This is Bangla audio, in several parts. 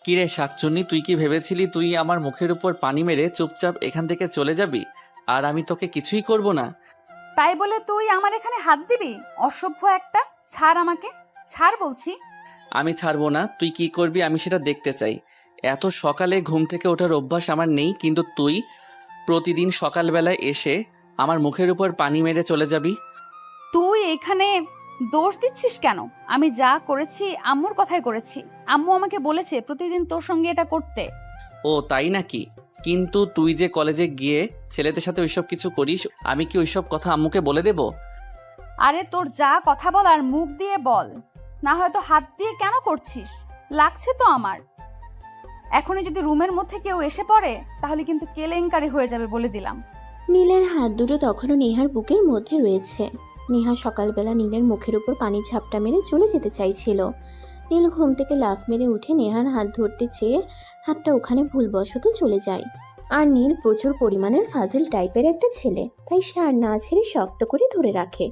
কিরে শাকচুন্নি, তুই কি ভেবেছিলি তুই আমার মুখের উপর পানি মেরে চুপচাপ এখান থেকে চলে যাবি আর আমি তোকে কিছুই করব না? তাই বলে তুই আমার এখানে হাত দিবি? অসভ্য একটা! ছাড় আমাকে, ছাড় বলছি। আমি ছাড়বো না। তুই কি করবি আমি সেটা দেখতে চাই। এত সকালে ঘুম থেকে ওঠার অভ্যাস আমার নেই, কিন্তু তুই প্রতিদিন সকালবেলায় এসে আমার মুখের উপর পানি মেরে চলে যাবি। তুই এখানে দোষ দিচ্ছিস কেন? আমি যা করেছি আম্মুর কথাই করেছি। আম্মু আমাকে বলেছে প্রতিদিন তোর সঙ্গে এটা করতে। ও তাই নাকি? কিন্তু তুই যে কলেজে গিয়ে ছেলেদের সাথে ওইসব কিছু করিস, আমি কি ওইসব কথা আম্মুকে বলে দেব? আরে তোর যা কথা বলার মুখ দিয়ে বল, না হয়তো হাত দিয়ে কেন করছিস? লাগছে তো আমার। এখনই যদি রুমের মধ্যে কেউ এসে পড়ে তাহলে কিন্তু কেলেঙ্কারি হয়ে যাবে বলে দিলাম। নীলের হাত দুটো তখনও নেহার বুকের মধ্যে রয়েছে। নেহা সকালবেলা নীলের মুখের উপর পানির ঝাপটা মেরে চলে যেতে চাইছিল। নীল ঘুম থেকে লাফ মেরে উঠে নেহার হাত ধরতে চেয়ে হাতটা ওখানে ভুলবশত চলে যায়। আর নীল প্রচুর পরিমাণের ফাজিল টাইপের একটা ছেলে, তাই সে আর না ছেড়ে শক্ত করে ধরে রাখে।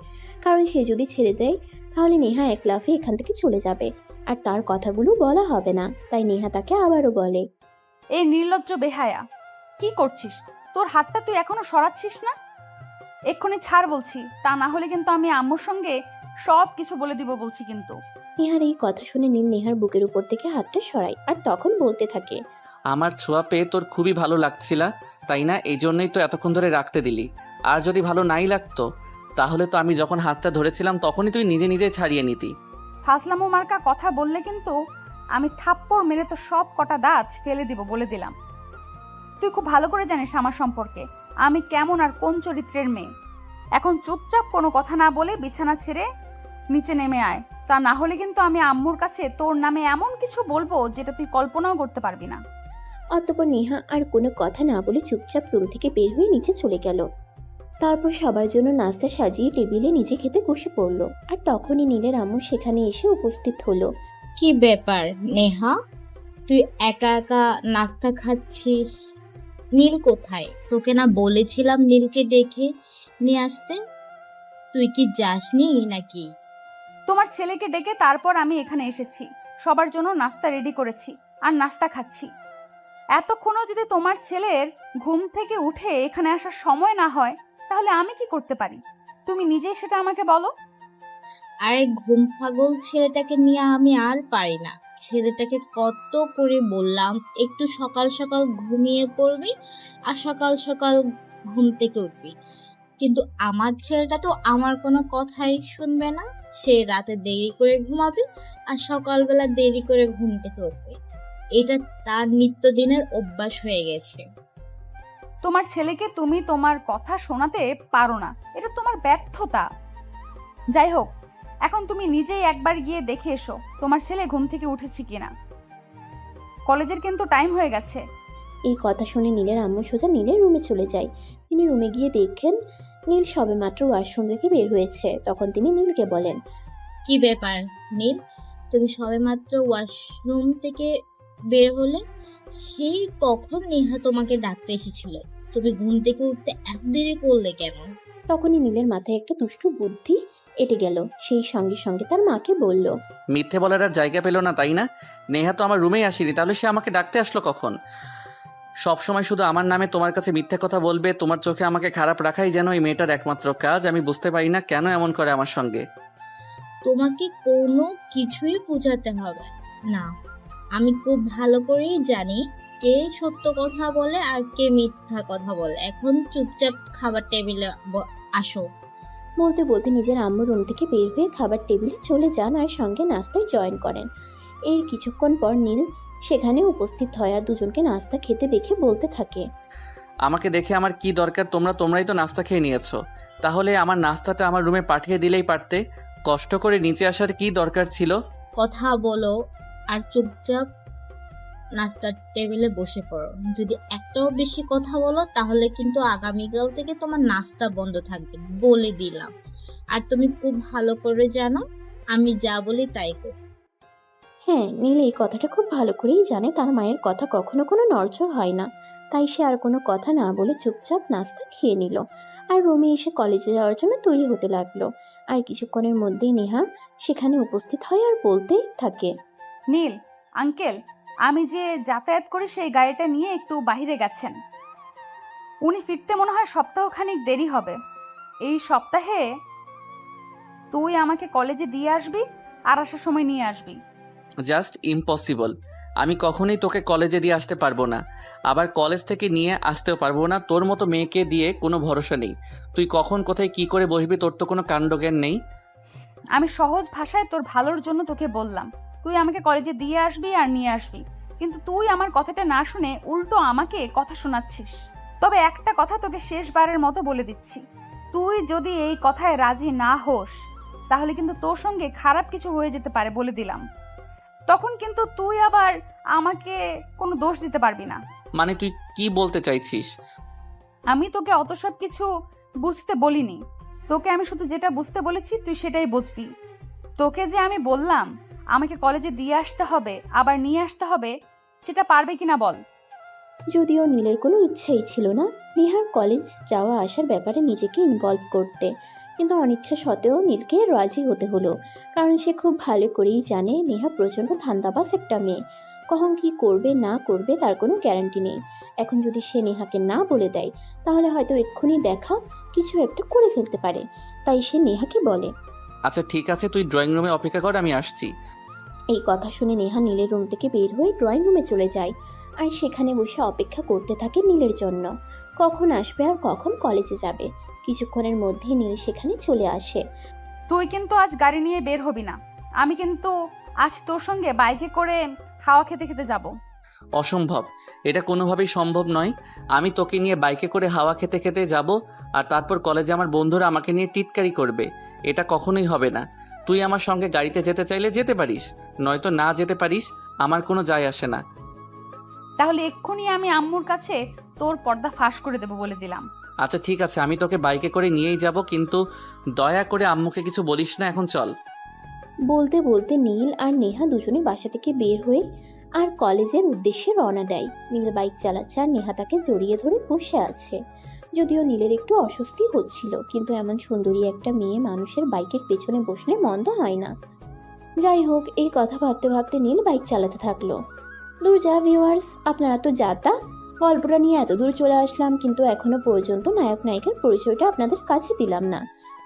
কারণ সে যদি ছেড়ে দেয় তাহলে নেহা এক লাফে এখান থেকে চলে যাবে, আর তার কথাগুলো বলা হবে না। তাই নেহা তাকে আবারও বলে, এই নির্লজ্জ বেহায়া, কি করছিস? তোর হাতটা তুই এখনো সরাচ্ছিস না? এক্ষুনি ছাড় বলছি, তা না হলে কিন্তু আমি আম্মুর সঙ্গে সব কিছু বলে দিব বলছি কিন্তু। নেহার এই কথা শুনে নীল নেহার বুকের উপর থেকে হাতটা সরায় আর তখন বলতে থাকে, আমার ছোঁয়া পেয়ে তোর খুবই ভালো লাগছিল, তাই না? এই জন্যই তো এতক্ষণ ধরে রাখতে দিলি। আর যদি ভালো নাই লাগতো তাহলে তো আমি যখন হাতটা ধরেছিলাম তখনই তুই নিজে নিজে ছাড়িয়ে নিতি। ফাজলামো মার্কা কথা বললে কিন্তু আমি থাপ্পড় মেরে তো সব কটা দাঁত ফেলে দিব বলে দিলাম। তুই খুব ভালো করে জানিস আমার সম্পর্কে আমি কেমন আর কোন চরিত্রের মেয়ে। এখন চুপচাপ কোনো কথা না বলে বিছানা ছেড়ে নিচে নেমে আয়, তা না হলে কিন্তু আমি আম্মুর কাছে তোর নামে এমন কিছু বলবো যেটা তুই কল্পনাও করতে পারবি না। অতঃপর নেহা আর কোনো কথা না বলে চুপচাপ রুম থেকে বের হয়ে নিচে চলে গেল। তারপর সবার জন্য নাস্তা সাজিয়ে টেবিলে নিজে খেতে বসে পড়লো। আর তখনই নীলের আম্মু সেখানে এসে উপস্থিত হলো। কি ব্যাপার নেহা, তুই একা একা নাস্তা খাচ্ছিস? নীল কোথায়? তোকে না বলেছিলাম নীলকে ডেকে নিয়ে আসতে? তুই কি যাসনি নাকি? তোমার ছেলেকে ডেকে তারপর আমি এখানে এসেছি, সবার জন্য নাস্তা রেডি করেছি আর নাস্তা খাচ্ছি। এতক্ষণও যদি তোমার ছেলের ঘুম থেকে উঠে এখানে আসার সময় না হয় তাহলে আমি কি করতে পারি? তুমি নিজেই সেটা আমাকে বলো। আরে ঘুম পাগল ছেলেটাকে নিয়ে আমি আর পারি না। ছেলেটাকে কত করে বললাম একটু সকাল সকাল ঘুমিয়ে পড়বি আর সকাল সকাল ঘুম থেকে উঠবি, কিন্তু আমার ছেলেটা তো আমার কোনো কথাই শুনবে না। সে রাতে দেরি করে ঘুমাবে আর সকালবেলা দেরি করে ঘুম থেকে উঠবে। এটা তার নিত্যদিনের অভ্যাস হয়ে গেছে। তোমার ছেলেকে তুমি তোমার কথা শোনাতে পারো না, এটা তোমার ব্যর্থতা। যাই হোক, এখন তুমি নিজেই একবার গিয়ে দেখে এসো তোমার ছেলে ঘুম থেকে উঠেছে কিনা। কলেজের কিন্তু টাইম হয়ে গেছে। এই কথা শুনে নীলের আম্মু সোজা নীলের রুমে চলে যায়। তিনি রুমে গিয়ে দেখেন নীল সবেমাত্র ওয়াশরুম থেকে বের হয়েছে। তখন তিনি নীলকে বলেন, কি ব্যাপার নীল, তুমি সবেমাত্র ওয়াশরুম থেকে বের হলে? সেই কখন নেহা তোমাকে ডাকতে এসেছিল? তুমি ঘুম থেকে উঠতে এত দেরি করলে কেন? তখনই নীলের মাথায় একটা দুষ্টু বুদ্ধি এঁটে গেল। সেই সঙ্গে সঙ্গে তার মাকে বলল, মিথ্যে বলার আর জায়গা পেল না, তাই না? নেহা তো আমার রুমেই আসেনি, তাহলে সে আমাকে ডাকতে আসলো কখন? সব সময় শুধু আমার নামে তোমার কাছে মিথ্যে কথা বলবে, তোমার চোখে আমাকে খারাপ রাখাই যেন এই মেয়েটার একমাত্র কাজ। আমি বুঝতে পারি না কেন এমন করে আমার সঙ্গে। তোমাকে কোনো কিছুই বোঝাতে হবে না। আমি খুব ভালো করেই জানি কে সত্য কথা বলে আর কে মিথ্যা কথা বলে। এখন চুপচাপ খাবার টেবিলে আসো। বলতে বলতে নিজের আম্মুর রুম থেকে বের হয়ে খাবার টেবিলে চলে যান আর সঙ্গে নাস্তায় জয়েন করেন। এর কিছুক্ষণ পর নীল সেখানে উপস্থিত হয় আর দুজনকে নাস্তা খেতে দেখে বলতে থাকে, আমাকে দেখে আমার কি দরকার? তোমরাই তো নাস্তা খেয়ে নিয়েছো, তাহলে আমার নাস্তাটা আমার রুমে পাঠিয়ে দিলেই পারতে। কষ্ট করে নিচে আসার কি দরকার ছিল? কথা বলো আর চুপচাপ নাস্তার টেবিলে বসে পড়ো। যদি একটাও বেশি কথা বলো তাহলে কিন্তু আগামীকাল থেকে তোমার নাস্তা বন্ধ থাকবে বলে দিলাম। আর তুমি খুব ভালো করে জানো আমি যা বলি তাই করি। হ্যাঁ, নীল এই কথাটা খুব ভালো করেই জানে তার মায়ের কথা কখনো কোনো নড়চড় হয় না। তাই সে আর কোনো কথা না বলে চুপচাপ নাস্তা খেয়ে নিল আর রুমে এসে কলেজে যাওয়ার জন্য তৈরি হতে লাগলো। আর কিছুক্ষণের মধ্যেই নেহা সেখানে উপস্থিত হয় আর বলতে থাকে, নীল আঙ্কেল, আমি যে যাতায়াত করি সেই গাড়িটা নিয়ে একটু বাইরে গেছেন। উনি ফিরতে মনে হয় সপ্তাহখানিক দেরি হবে। এই সপ্তাহে তুই আমাকে কলেজে দিয়ে আসবি আর আসার সময় নিয়ে আসবি। Just impossible. আমি কখনোই তোকে কলেজে দিয়ে আসতে পারবো না, আবার কলেজ থেকে নিয়ে আসতেও পারবো না। তোর মতো মেয়েকে দিয়ে কোনো ভরসা নেই। তুই কখন কোথায় কি করে বসবি তোর তো কোনো কাণ্ডজ্ঞান নেই। আমি সহজ ভাষায় তোর ভালোর জন্য তোকে বললাম তুই আমাকে কলেজে দিয়ে আসবি আর নিয়ে আসবি, কিন্তু তুই আমার কথাটা না শুনে উল্টো আমাকে কথা শোনাচ্ছিস। তবে একটা কথা তোকে শেষবারের মতো বলে দিচ্ছি, তুই যদি এই কথায় রাজি না হোস তাহলে কিন্তু তোর সঙ্গে খারাপ কিছু হয়ে যেতে পারে বলে দিলাম। তখন কিন্তু তুই আবার আমাকে কোনো দোষ দিতে পারবি না। মানে তুই কি বলতে চাইছিস? আমি তোকে অত সব কিছু বুঝতে বলিনি, তোকে আমি শুধু যেটা বুঝতে বলেছি তুই সেটাই বুঝবি। তোকে যে আমি বললাম আমাকে কলেজে দিয়ে আসতে হবে আবার নিয়ে আসতে হবে, সেটা পারবে কিনা বল। যদিও নীলের কোনো ইচ্ছাই ছিল না নেহার কলেজ যাওয়া আসার ব্যাপারে নিজেকে ইনভলভ করতে, কিন্তু অনিচ্ছা সত্ত্বেও নীলকে রাজি হতে হলো, কারণ সে খুব ভালো করেই জানে নেহা প্রচণ্ড ধান্দাবাজ একটা মেয়ে। কখন কি করবে না করবে তার কোনো গ্যারান্টি নেই। এখন যদি সে নেহাকে না বলে দেয় তাহলে হয়তো এক্ষুনি দেখা কিছু একটা করে ফেলতে পারে। তাই সে নেহাকে বলে, আচ্ছা ঠিক আছে, তুই ড্রয়িং রুমে অপেক্ষা কর, আমি আসছি। এই কথা শুনে নেহা নীলের রুম থেকে বের হয়ে ড্রয়িং রুমে চলে যায় আর সেখানে বসে অপেক্ষা করতে থাকে নীলের জন্য, কখন আসবে আর কখন কলেজে যাবে। কিছুক্ষণের মধ্যেই নীল সেখানে চলে আসে। তুই কিন্তু আজ গাড়ি নিয়ে বের হবি না, আমি কিন্তু আজ তোর সঙ্গে বাইকে করে হাওয়া খেতে খেতে যাব। অসম্ভব, এটা কোনোভাবেই সম্ভব নয়। আমি তোকে নিয়ে বাইকে করে হাওয়া খেতে খেতে যাব আর তারপর কলেজে আমার বন্ধুরা আমাকে নিয়ে টিটকারি করবে। এটা কখনোই হবে না। তুই আমার সঙ্গে গাড়িতে যেতে চাইলে যেতে পারিস, নয়তো না যেতে পারিস, আমার কোনো যায় আসে না। তাহলে এক্ষুনি আমি আম্মুর কাছে তোর পর্দা ফাঁস করে দেবো বলে দিলাম। আচ্ছা ঠিক আছে, আমি তোকে বাইকে করে নিয়েই যাব, কিন্তু দয়া করে আম্মুকে কিছু বলিস না, এখন চল। বলতে বলতে নীল আর নেহা দুজনে বাসা থেকে বের হয়ে আর কলেজের উদ্দেশ্যে রওনা দেয়। নীল বাইক চালাচ্ছে আর নেহা তাকে জড়িয়ে ধরে বসে আছে। যদিও নীলের একটু অস্বস্তি হচ্ছিল, কিন্তু এমন সুন্দরী একটা মেয়ে মানুষের বাইকের পেছনে বসলে মন্দ হয় না। যাই হোক, এই কথা ভাবতে ভাবতে নীল বাইক চালাতে থাকলো। দূর যা ভিউয়ার্স, আপনারা তো যাতা গল্পটা নিয়ে এত দূর চলে আসলাম, কিন্তু এখনো পর্যন্ত নায়ক নায়িকার পরিচয়টা আপনাদের কাছে দিলাম না।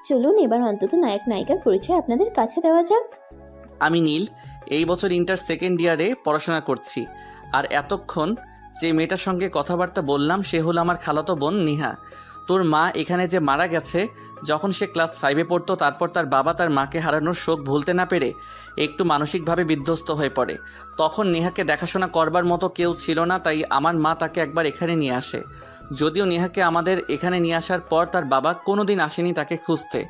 চলুন এবার অন্তত নায়ক নায়িকার পরিচয় আপনাদের কাছে দেওয়া যাক। আমি নীল, এই বছর ইন্টার সেকেন্ড ইয়ারে পড়াশোনা করছি। আর এতক্ষণ যে মেয়েটার সঙ্গে কথাবার্তা বললাম সে হলো আমার খালাতো বোন নেহা। তোর মা এখানে যে মারা গেছে, যখন সে ক্লাস 5-এ পড়তো, তারপর তার বাবা তার মাকে হারানোর শোক ভুলতে না পেরে একটু মানসিকভাবে বিধ্বস্ত হয়ে পড়ে। তখন নেহাকে দেখাশোনা করবার মতো কেউ ছিল না, তাই আমার মা তাকে একবার এখানে নিয়ে আসে। যদিও নেহাকে আমাদের এখানে নিয়ে আসার পর তার বাবা কোনো দিন আসেনি তাকে খুঁজতে।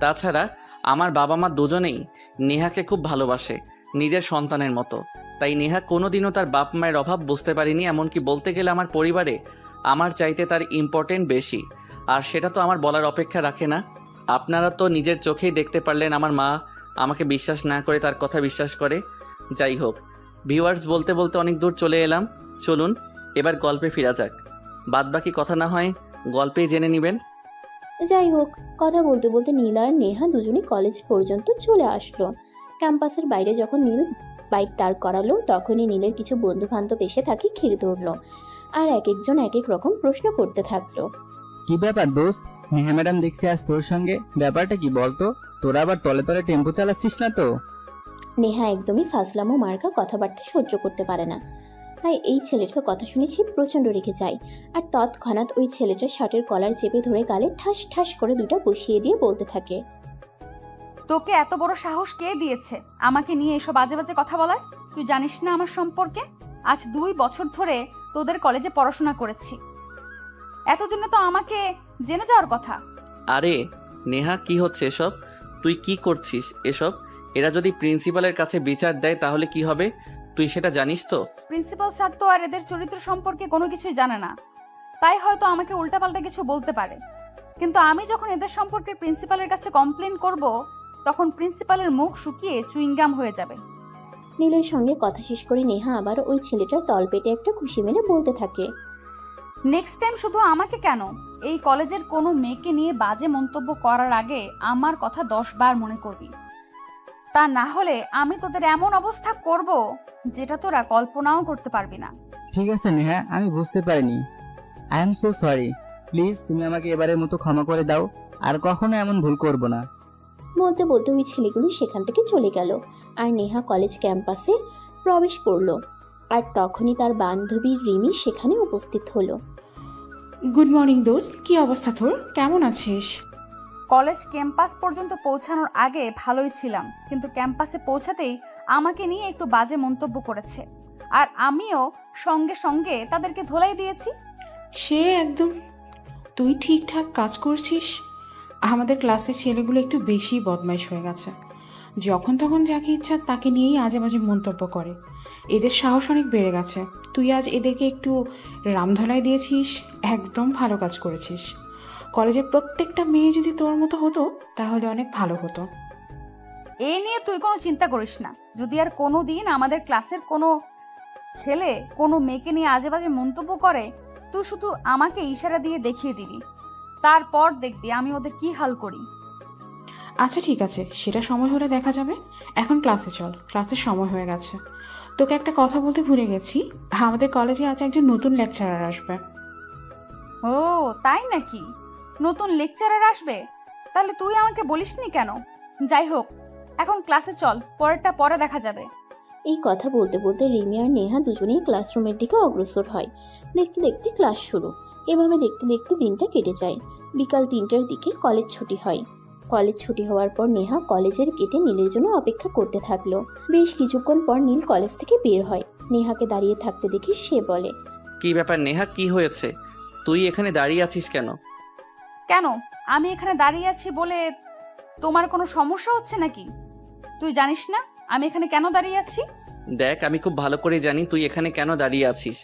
তাছাড়া আমার বাবা মা দুজনেই নেহাকে খুব ভালোবাসে, নিজের সন্তানের মতো। তাই নেহা কোনোদিনও তার বাপ মায়ের অভাব বুঝতে পারিনি। এমনকি বলতে গেলে আমার পরিবারে আমার চাইতে তার ইম্পর্টেন্ট বেশি, আর সেটা তো আমার বলার অপেক্ষা রাখে না। আপনারা তো নিজের চোখেই দেখতে পারলেন আমার মা আমাকে বিশ্বাস না করে তার কথা বিশ্বাস করে। যাই হোক ভিউয়ার্স, বলতে বলতে অনেক দূর চলে এলাম, চলুন এবার গল্পে ফেরা যাক। বাদবাকি কথা না হয় গল্পেই জেনে নেবেন। যাই হোক, কথা বলতে বলতে নীল আর নেহা দুজনেই কলেজ পর্যন্ত চলে আসলো। ক্যাম্পাসের বাইরে যখন নীল বাইক দাঁড় করালো তখনই নীলের কিছু বন্ধু বান্ধব এসে তাকে ঘিরে ধরলো আর এক একজন এক এক রকম প্রশ্ন করতে থাকলো। কি ব্যাপার দোস্ত, নেহা ম্যাডাম দেখছি আজ তোর সঙ্গে, ব্যাপারটা কি বলতো? তোরা আবার তলে তলে টেম্পো চালাচ্ছিস না তো? নেহা একদমই ফাজলামো মার্কা কথাবার্তা সহ্য করতে পারে না, তাই এই ছেলেটার কথা শুনে সে প্রচণ্ড রেগে যায় আর তৎক্ষণাৎ ওই ছেলেটার শার্টের কলার চেপে ধরে গালে ঠাস ঠাস করে দুটা বসিয়ে দিয়ে বলতে থাকে, তোকে এত বড় সাহস কে দিয়েছে আমাকে নিয়ে এসব বাজে বাজে কথা বলার? তুই জানিস না আমার সম্পর্কে? আজ 2 বছর ধরে তোদের কলেজে পড়াশোনা করেছি, এতদিনে তো আমাকে জেনে যাওয়ার কথা। আরে নেহা, কি হচ্ছে এসব? তুই কি করছিস এসব? এরা যদি প্রিন্সিপালের কাছে বিচার দেয় তাহলে কি হবে, তুই সেটা জানিস তো? প্রিন্সিপাল স্যার তো আর এদের চরিত্র সম্পর্কে কোনো কিছুই জানে না, তাই হয়তো আমাকে উল্টাপাল্টা কিছু বলতে পারে। কিন্তু আমি যখন এদের সম্পর্কে প্রিন্সিপালের কাছে কমপ্লেন করব তখন প্রিন্সিপালের মুখ শুকিয়ে চুইংগাম হয়ে যাবে। নীলের সঙ্গে কথা শেষ করে নেহা আবার ওই ছেলেটার তলপেটে একটা খুশি মেরে বলতে থাকে, নেক্সট টাইম শুধু আমাকে কেন, এই কলেজের কোনো মেয়েকে নিয়ে বাজে মন্তব্য করার আগে আমার কথা 10 বার মনে করবি। তা না হলে আমি তোদের এমন অবস্থা করব যেটা তোরা কল্পনাও করতে পারবি না। ঠিক আছে নেহা, আমি বুঝতে পারিনি। I am so sorry. Please তুমি আমাকে এবারের মতো ক্ষমা করে দাও, আর কখনো এমন ভুল করব না। বলতে বলতে ওই ছেলেগুলো সেখান থেকে চলে গেল আর নেহা কলেজ ক্যাম্পাসে প্রবেশ করলো। আর তখনই তার বান্ধবী রিমি সেখানে উপস্থিত হলো। গুড মর্নিং দোস্ত, কি অবস্থা তোর? কেমন আছিস? কলেজ ক্যাম্পাস পর্যন্ত পৌঁছানোর আগে ভালোই ছিলাম, কিন্তু ক্যাম্পাসে পৌঁছাতেই আমাকে নিয়ে একটু বাজে মন্তব্য করেছে, আর আমিও সঙ্গে সঙ্গে তাদেরকে ধোলাই দিয়েছি। সে একদম, তুই ঠিকঠাক কাজ করছিস? আমাদের ক্লাসের ছেলেগুলো একটু বেশি বদমাইশ হয়ে গেছে। যখন তখন যাকে ইচ্ছা তাকে নিয়েই আজে বাজে মন্তব্য করে। এদের সাহস অনেক বেড়ে গেছে। তুই আজ এদেরকে একটু রামধলাই দিয়েছিস, একদম ভালো কাজ করেছিস। কলেজের প্রত্যেকটা মেয়ে যদি তোর মতো হতো তাহলে অনেক ভালো হতো। এ নিয়ে তুই কোনো চিন্তা করিস না। যদি আর কোনো দিন আমাদের ক্লাসের কোনো ছেলে কোনো মেয়েকে নিয়ে আজে বাজে মন্তব্য করে, তুই শুধু আমাকে ইশারা দিয়ে দেখিয়ে দিবি, তারপর দেখবি আমি ওদের কি হাল করি। আচ্ছা ঠিক আছে, সেটা সময় হলে দেখা যাবে। এখন ক্লাসে চল, ক্লাসের সময় হয়ে গেছে। তোকে একটা কথা বলতে ভুলে গেছি, আমাদের কলেজে আজ একজন নতুন লেকচারার আসবে। ও তাই নাকি? নতুন লেকচারার আসবে? তাহলে তুই আমাকে বলিসনি কেন? যাই হোক, এখন ক্লাসে চল, পরেরটা পরে দেখা যাবে। এই কথা বলতে বলতে রিমি আর নেহা দুজনেই ক্লাসরুমের দিকে অগ্রসর হয়। দেখতে দেখতে ক্লাস শুরু। এভাবে দেখতে দেখতে দিনটা কেটে যায়। বিকাল 3টার দিকে কলেজ ছুটি হয়। কলেজ ছুটি হওয়ার পর নেহা কলেজের গেটে নীলের জন্য অপেক্ষা করতে থাকলো। বেশ কিছুক্ষণ পর নীল কলেজ থেকে বের হয়। নেহাকে দাঁড়িয়ে থাকতে দেখে সে বলে, কি ব্যাপার নেহা, কি হয়েছে? তুই এখানে দাঁড়িয়ে আছিস কেন? কেন আমি এখানে দাঁড়িয়ে আছি বলে তোমার কোনো সমস্যা হচ্ছে নাকি? তুই জানিস না আমি এখানে কেন দাঁড়িয়ে আছি? দেখ, আমি খুব ভালো করে জানি তুই এখানে কেন দাঁড়িয়ে আছিস,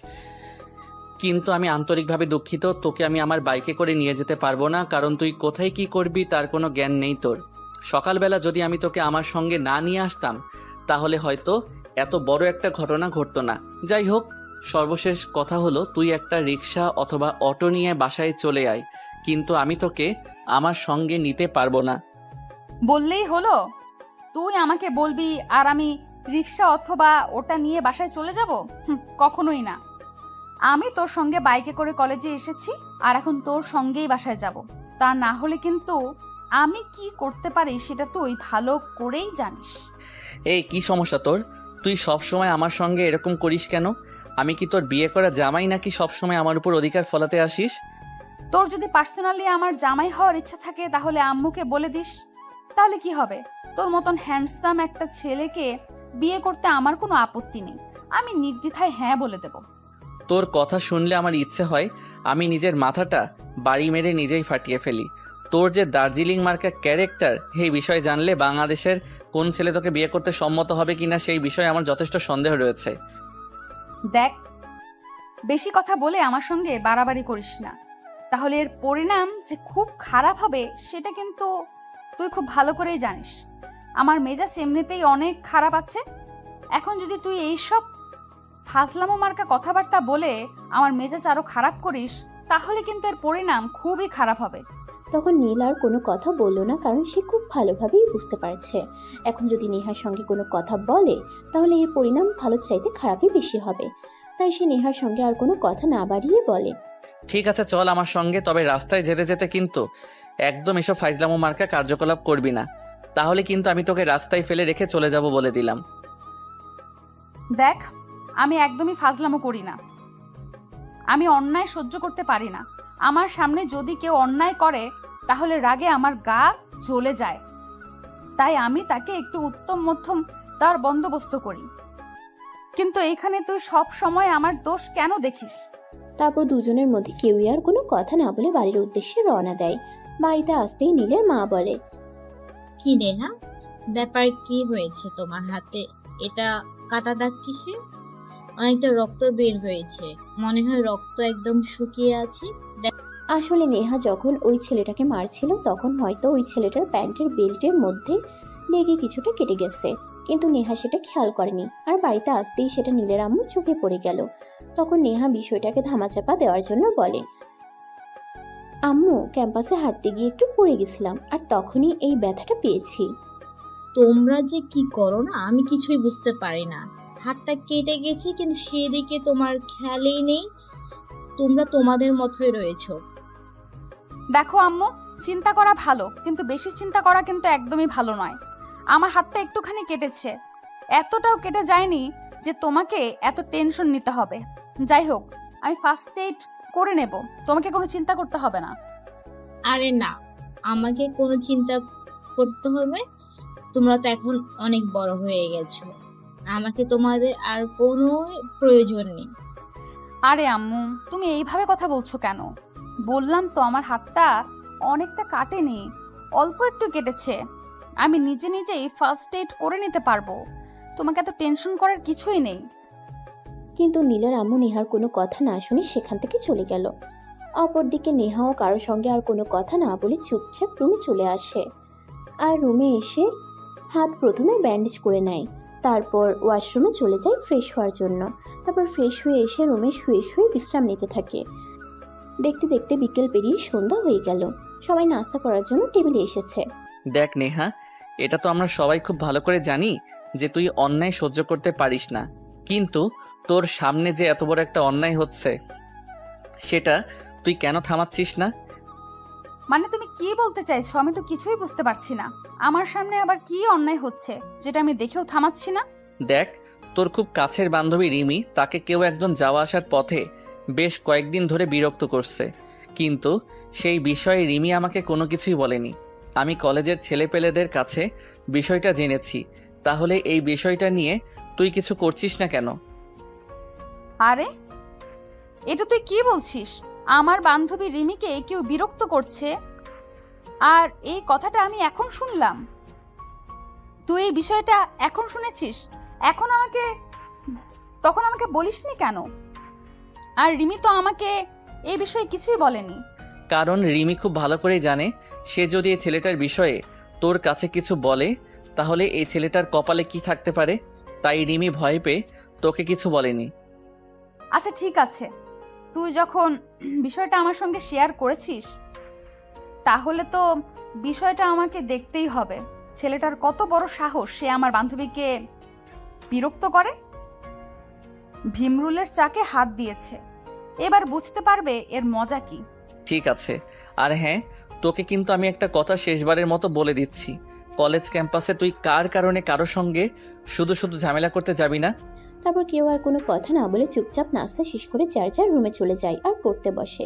কিন্তু আমি আন্তরিকভাবে দুঃখিত। তোকে আমি আমার বাইকে করে নিয়ে যেতে পারবো না, কারণ তুই কোথায় কি করবি তার কোনো জ্ঞান নেই তোর। সকালবেলা যদি আমি তোকে আমার সঙ্গে না নিয়ে আসতাম তাহলে হয়তো এত বড় একটা ঘটনা ঘটতো না। যাই হোক, সর্বশেষ কথা হলো তুই একটা রিক্সা অথবা অটো নিয়ে বাসায় চলে আয়, কিন্তু আমি তোকে আমার সঙ্গে নিতে পারবো না। বললেই হলো? তুই আমাকে বলবি আর আমি রিক্সা অথবা ওটা নিয়ে বাসায় চলে যাব? কখনোই না। আমি তোর সঙ্গে বাইকে করে কলেজে এসেছি, আর এখন তোর সঙ্গেই বাসায় যাব। তা না হলে কিন্তু আমি কি করতে পারি সেটা তুই ভালো করেই জানিস। এই কি সমস্যা তোর? তুই সব সময় আমার সঙ্গে এরকম করিস কেন? আমি কি তোর বিয়ে করা জামাই নাকি সব সময় আমার উপর অধিকার ফলাতে আসিস? তোর যদি পার্সোনালি আমার জামাই হওয়ার ইচ্ছা থাকে তাহলে আম্মুকে বলে দিস, তাহলে কি হবে? তোর মতন হ্যান্ডসাম একটা ছেলেকে বিয়ে করতে আমার কোনো আপত্তি নেই। আমি নির্দ্বিধায় হ্যাঁ বলে দেব। তোর কথা শুনলে আমার ইচ্ছে হয় আমি নিজের মাথাটা বাড়ি মেরে নিজেই ফাটিয়ে ফেলি। তোর যে দার্জিলিং মার্কা ক্যারেক্টার, এই বিষয়ে জানলে বাংলাদেশের কোন ছেলে তোকে বিয়ে করতে সম্মত হবে কিনা সেই বিষয়ে আমার যথেষ্ট সন্দেহ রয়েছে। দেখ, বেশি কথা বলে আমার সঙ্গে বাড়াবাড়ি করিস না, তাহলে এর পরিণাম যে খুব খারাপ হবে সেটা কিন্তু তুই খুব ভালো করেই জানিস। আমার মেজাজ এমনিতেই অনেক খারাপ আছে, এখন যদি তুই এইসব ফাজলামো মার্কা কথাবার্তা বলে আমার মেজাজ আরো খারাপ করিস তাহলে কিন্তু এর পরিণাম খুবই খারাপ হবে। তখন নীল আর কোনো কথা বলল না, কারণ সে খুব ভালোভাবেই বুঝতে পারছে এখন যদি নেহার সঙ্গে কোনো কথা বলে তাহলে এর পরিণাম ভালোর চাইতে খারাপই বেশি হবে। তাই সে নেহার সঙ্গে আর কোনো কথা না বাড়িয়ে বলে, ঠিক আছে চল আমার সঙ্গে, তবে রাস্তায় যেতে যেতে কিন্তু একদম এসব ফাইজলামো মার্কা কার্যকলাপ করবি না, তাহলে কিন্তু আমি তোকে রাস্তায় ফেলে রেখে চলে যাব বলে দিলাম। দেখ, আমি একদমই ফাজলামো করি না। আমি অন্যায় সহ্য করতে পারি না। আমার সামনে যদি কেউ অন্যায় করে তাহলে রাগে আমার গা জ্বলে যায়, তাই আমি তাকে একটু উত্তম মধ্যম তার বন্দোবস্ত করি। কিন্তু এখানে তুই সব সময় আমার দোষ কেন দেখিস? তারপর দুজনের মধ্যে কেউই আর কোনো কথা না বলে বাড়ির উদ্দেশ্যে রওনা দেয়। বাড়িতে আসতেই নীলের মা বলে, কি নেহা, ব্যাপার কি হয়েছে তোমার হাতে? এটা কাটা দাগ কিসে? অনেকটা রক্ত বের হয়েছে, মনে হয় রক্ত একদম শুকিয়ে আছে। আসলে নেহা যখন ওই ছেলেটাকে মারছিল তখন হয়তো ওই ছেলেটার প্যান্টের বেল্টের মধ্যে লেগে কিছুটা কেটে গেছে, কিন্তু নেহা সেটা খেয়াল করেনি। আর বাড়িতে আসতেই সেটা নীলের আম্মুর চোখে পড়ে গেল। তখন নেহা বিষয়টাকে ধামাচাপা দেওয়ার জন্য বলে, আম্মু, ক্যাম্পাসে হাঁটতে গিয়ে একটু পড়ে গেছিলাম আর তখনই এই ব্যথাটা পেয়েছি। তোমরা যে কি করো না আমি কিছুই বুঝতে পারি না। হাতটা কেটে গেছে কিন্তু সেদিকে তোমার খেয়ালই নেই। তোমরা তোমাদের মতোই রয়েছো। দেখো আম্মু, চিন্তা করা ভালো, কিন্তু বেশি চিন্তা করা কিন্তু একদমই ভালো নয়। আমার হাতটা একটুখানি কেটেছে, এতটাও কেটে যায়নি যে তোমাকে এত টেনশন নিতে হবে। যাই হোক, আমি ফার্স্ট এইড করে নেব, তোমাকে কোনো চিন্তা করতে হবে না। আরে না, আমাকে কোনো চিন্তা করতে হবে? তোমরা তো এখন অনেক বড় হয়ে গেছো, আমাকে তোমাদের আর কোনো প্রয়োজন নেই। আরে আম্মু, তুমি এইভাবে কথা বলছো কেন? বললাম তো আমার হাতটা অনেকটা কাটেনি, অল্প একটু কেটেছে। আমি নিজে নিজেই ফার্স্ট এইড করে নিতে পারবো, তোমাকে এত টেনশন করার কিছুই নেই। কিন্তু নীলার আম্মু নেহার কোনো কথা না শুনে সেখান থেকে চলে গেল। অপরদিকে নেহাও কারোর সঙ্গে আর কোনো কথা না বলে চুপচাপ রুমে চলে আসে। আর রুমে এসে হাত প্রথমে ব্যান্ডেজ করে নেয়, তারপর ওয়াশরুমে চলে যায় ফ্রেশ হওয়ার জন্য। তারপর ফ্রেশ হয়ে এসে রুমে শুয়ে শুয়ে বিশ্রাম নিতে থাকে। দেখতে দেখতে বিকেল পেরিয়ে সন্ধ্যা হয়ে গেল। সবাই নাস্তা করার জন্য টেবিলে এসেছে। দেখ নেহা, এটা তো আমরা সবাই খুব ভালো করে জানি যে তুই অন্যায় সহ্য করতে পারিস না, কিন্তু তোর সামনে যে এত বড় একটা অন্যায় হচ্ছে সেটা তুই কেন থামাচ্ছিস না? মানে তুমি কি বলতে চাইছো? আমি তো কিছুই বুঝতে পারছি না। আমার সামনে আবার কি অন্যায় হচ্ছে যেটা আমি দেখেও থামাচ্ছি না? দেখ, তোর খুব কাছের বান্ধবী রিমি, তাকে কেউ একজন যাওয়া আসার পথে বেশ কয়েকদিন ধরে বিরক্ত করছে, কিন্তু সেই বিষয়ে রিমি আমাকে কোনো কিছুই বলেনি। আমি কলেজের ছেলেপেলেদের কাছে বিষয়টা জেনেছি। তাহলে এই বিষয়টা নিয়ে তুই কিছু করছিস না কেন? আরে, এটা তুই কি বলছিস? আমার বান্ধবী রিমিকে কেউ বিরক্ত করছে, আর এই কথাটা আমি এখন শুনলাম? তুই এই বিষয়টা এখন শুনেছিস? তখন আমাকে বলিসনি কেন? আর রিমি তো আমাকে এই বিষয়ে কিছুই বলেনি। কারণ রিমি খুব ভালো করেই জানে, সে যদি এই ছেলেটার বিষয়ে তোর কাছে কিছু বলে তাহলে এই ছেলেটার কপালে কি থাকতে পারে, তাই রিমি ভয় পেয়ে তোকে কিছু বলেনি। আচ্ছা ঠিক আছে, তুই যখন বিষয়টা আমার সঙ্গে শেয়ার করেছিস তাহলে তো বিষয়টা আমাকে দেখতেই হবে। ছেলেটার কত বড় সাহস, সে আমার বান্ধবীকে বিরক্ত করে। ভীমরুলের চাকে হাত দিয়েছে, এবার বুঝতে পারবে এর মজা কি। ঠিক আছে, আর হ্যাঁ, তোকে কিন্তু আমি একটা কথা শেষবারের মতো বলে দিচ্ছি, কলেজ ক্যাম্পাসে তুই কার কারণে কারোর সঙ্গে শুধু শুধু ঝামেলা করতে যাবি না। তারপর কেউ আর কোনো কথা না বলে চুপচাপ নাস্তা শেষ করে যার যার রুমে চলে যায় আর পড়তে বসে।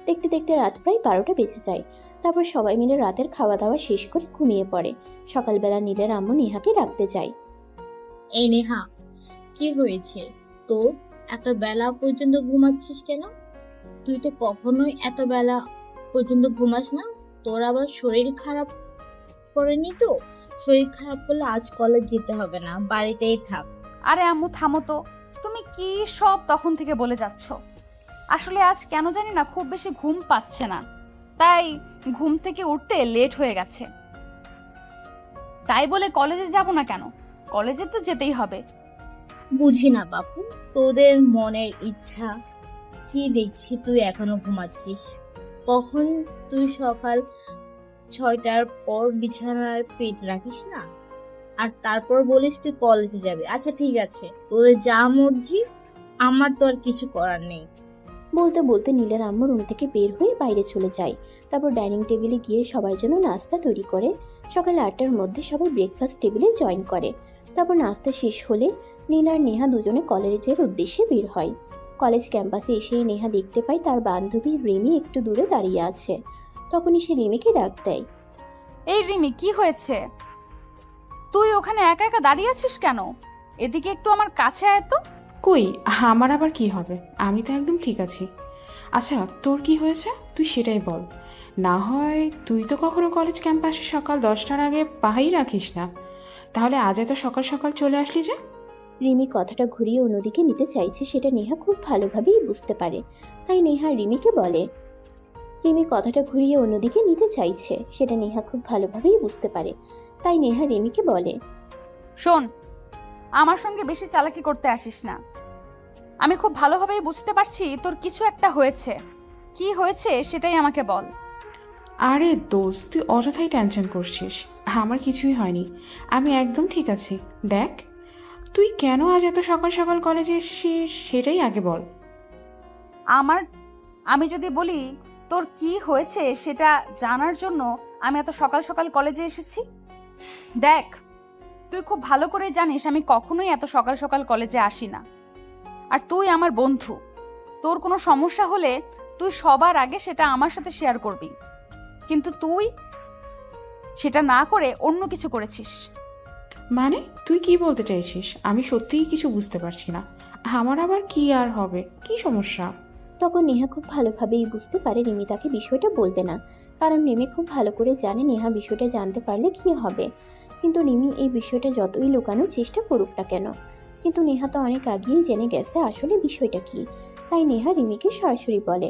দেখতে দেখতে রাত প্রায় 12টা বেজে যায়। তারপর সবাই মিলে রাতের খাওয়া দাওয়া শেষ করে ঘুমিয়ে পড়ে। সকালবেলা নীলের আম্মু নেহাকে ডাকতে যায়। এই নেহা, কি হয়েছে তোর? এত বেলা পর্যন্ত ঘুমাচ্ছিস কেন? তুই তো কখনোই এত বেলা পর্যন্ত ঘুমাস না। তোর আবার শরীর খারাপ করেনি তো? শরীর খারাপ করলে আজ কলেজ যেতে হবে না, বাড়িতেই থাক। আরে আম্মু থামো তো, তুমি কি সব তখন থেকে বলে যাচ্ছ? আসলে আজ কেন জানি না খুব বেশি ঘুম পাচ্ছে না, তাই ঘুম থেকে উঠতে লেট হয়ে গেছে। তাই বলে কলেজে যাব না কেন? কলেজে তো যেতেই হবে। বুঝি না বাপু, তোদের মনের ইচ্ছা। কি দেখছি তুই এখনো ঘুমাচ্ছিস? কখন তুই সকাল 6টার পর বিছানার পেট রাখিস না, আর তারপর বলিস তুই কলেজে যাবি। আচ্ছা ঠিক আছে, তোদের যা মর্জি, আমার তো আর কিছু করার নেই। বলতে বলতে নীলের আম্মু রুম থেকে বের হয়ে বাইরে চলে যায়। তারপর ডাইনিং টেবিলে গিয়ে সবার জন্য নাস্তা তৈরি করে। সকাল 8টার মধ্যে সবাই ব্রেকফাস্ট টেবিলে জয়েন করে। তারপর নাস্তা শেষ হলে নীল আর নেহা দুজনে কলেজের উদ্দেশ্যে বের হয়। কলেজ ক্যাম্পাসে এসে নেহা দেখতে পায় তার বান্ধবী রিমি একটু দূরে দাঁড়িয়ে আছে। তখনই সে রিমিকে ডাক দেয়। এই রিমি, কি হয়েছে? তুই ওখানে একা একা দাঁড়িয়ে আছিস কেন? এদিকে একটু আমার কাছে আয় তো। কই, আমার আবার কি হবে? আমি তো একদম ঠিক আছি। আচ্ছা, তোর কি হয়েছে তুই সেটাই বল। না হয় তুই তো কখনো কলেজ ক্যাম্পাসে সকাল 10টার আগে পাহাই রাখিস না, তাহলে আজ এত সকাল সকাল চলে আসলি যে? রিমি কথাটা ঘুরিয়ে অন্যদিকে নিতে চাইছে সেটা নেহা খুব ভালোভাবেই বুঝতে পারে, তাই নেহা রিমিকে বলে। রিমি কথাটা ঘুরিয়ে অন্যদিকে নিতে চাইছে সেটা নেহা খুব ভালোভাবেই বুঝতে পারে, তাই নেহা রিমিকে বলে। শোন, আমার সঙ্গে বেশি চালাকি করতে আসিস না। আমি খুব ভালোভাবেই বুঝতে পারছি তোর কিছু একটা হয়েছে। কি হয়েছে সেটাই আমাকে বল। আরে দোস্ত, তুই অযথাই টেনশন করছিস। আমার কিছুই হয়নি, আমি একদম ঠিক আছি। দেখ, তুই কেন আজ এত সকাল সকাল কলেজে এসেছিস সেটাই আগে বল। আমি যদি বলি তোর কি হয়েছে সেটা জানার জন্য আমি এত সকাল সকাল কলেজে এসেছি। দেখ, তুই খুব ভালো করে জানিস আমি কখনোই এত সকাল সকাল কলেজে আসি না। আর তুই আমার বন্ধু, তোর কোনো সমস্যা হলে তুই সবার আগে সেটা আমার সাথে শেয়ার করবি, কিন্তু তুই সেটা না করে অন্য কিছু করেছিস। মানে তুই কি বলতে চাইছিস? আমি সত্যিই কিছু বুঝতে পারছি না। আমার আবার কি আর হবে, কি সমস্যা? তখন নেহা খুব ভালোভাবেই বুঝতে পারে রিমি তাকে বিষয়টা বলবে না, কারণ রিমি খুব ভালো করে জানে নেহা বিষয়টা জানতে পারলে কী হবে। কিন্তু রিমি এই বিষয়টা যতই লুকানোর চেষ্টা করুক না কেন, কিন্তু নেহা তো অনেক আগেই জেনে গেছে আসলে বিষয়টা কি। তাই নেহা রিমিকে সরাসরি বলে,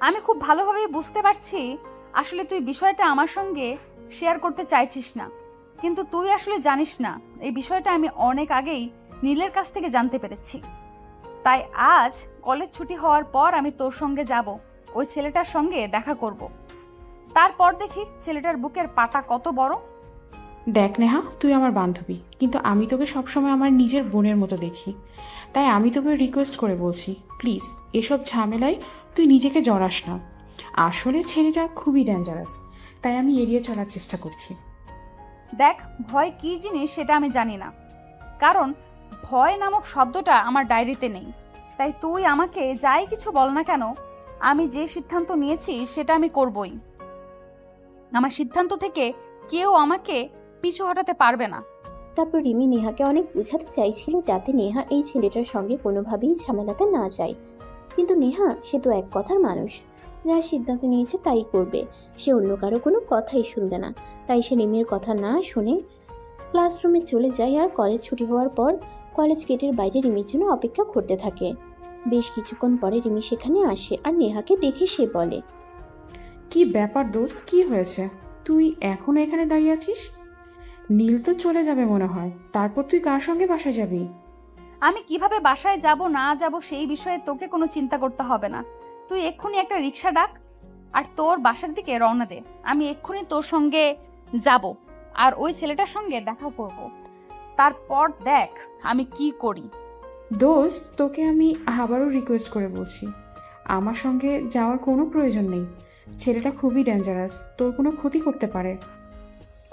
আমি খুব ভালোভাবে বুঝতে পারছি আসলে তুই বিষয়টা আমার সঙ্গে শেয়ার করতে চাইছিস না, কিন্তু তুই আসলে জানিস না এই বিষয়টা আমি অনেক আগেই নীলের কাছ থেকে জানতে পেরেছি। তাই আজ কলেজ ছুটি হওয়ার পর আমি তোর সঙ্গে যাব, ওই ছেলেটার সঙ্গে দেখা করব। তারপর দেখি ছেলেটার বুকের পাটা কত বড়। দেখ নেহা, তুই আমার বান্ধবী, কিন্তু আমি তোকে সবসময় আমার নিজের বোনের মতো দেখি। তাই আমি তোকে রিকোয়েস্ট করে বলছি, প্লিজ এসব ঝামেলায় তুই নিজেকে জড়াস না। আসলে ছেলেটা খুবই ডেঞ্জারাস, তাই আমি এড়িয়ে চলার চেষ্টা করছি। দেখ, ভয় কী জিনিস সেটা আমি জানি না, কারণ ভয় নামক শব্দটা আমার ডায়েরিতে নেই। তাই তুই আমাকে যাই কিছু বল না কেন, আমি যে সিদ্ধান্ত নিয়েছি সেটা আমি করবই। আমার সিদ্ধান্ত থেকে কেউ আমাকে পিছু হটাতে পারবে না। তারপর রিমি নেহাকে অনেক বোঝাতে চাইছিল যাতে নেহা এই ছেলেটার সঙ্গে কোনোভাবেই ঝামেলাতে না যায়, কিন্তু নেহা সে তো এক কথার মানুষ, যার সিদ্ধান্ত নিয়েছে তাই করবে, সে অন্য কারো কোনো কথাই শুনবে না। তাই সে রিমির কথা না শুনে ক্লাসরুমে চলে যায় আর কলেজ ছুটি হওয়ার পর কলেজ গেটের বাইরে রিমির জন্য অপেক্ষা করতে থাকে। বেশ কিছুক্ষণ পরে রিমি সেখানে আসে আর নেহাকে দেখে সে বলে, কি ব্যাপার দোস্ত, কি হয়েছে? তুই এখনো এখানে দাঁড়িয়ে আছিস? নীল তো চলে যাবে মনে হয়, তারপর তুই কার সঙ্গে বাসায় যাবি? আমি কিভাবে বাসায় যাব না যাব সেই বিষয়ে তোকে কোনো চিন্তা করতে হবে না। তুই এক্ষুনি একটা রিক্সা ডাক আর তোর বাসার দিকে রওনা দে। আমি এক্ষুনি তোর সঙ্গে যাব আর ওই ছেলেটার সঙ্গে দেখা করব। তারপর দেখ আমি কি করি। দোস্ত, তোকে আমি আবারও রিকোয়েস্ট করে বলছি, আমার সঙ্গে যাওয়ার কোনো প্রয়োজন নেই। ছেলেটা খুবই ডেঞ্জারাস, তোর কোনো ক্ষতি করতে পারে।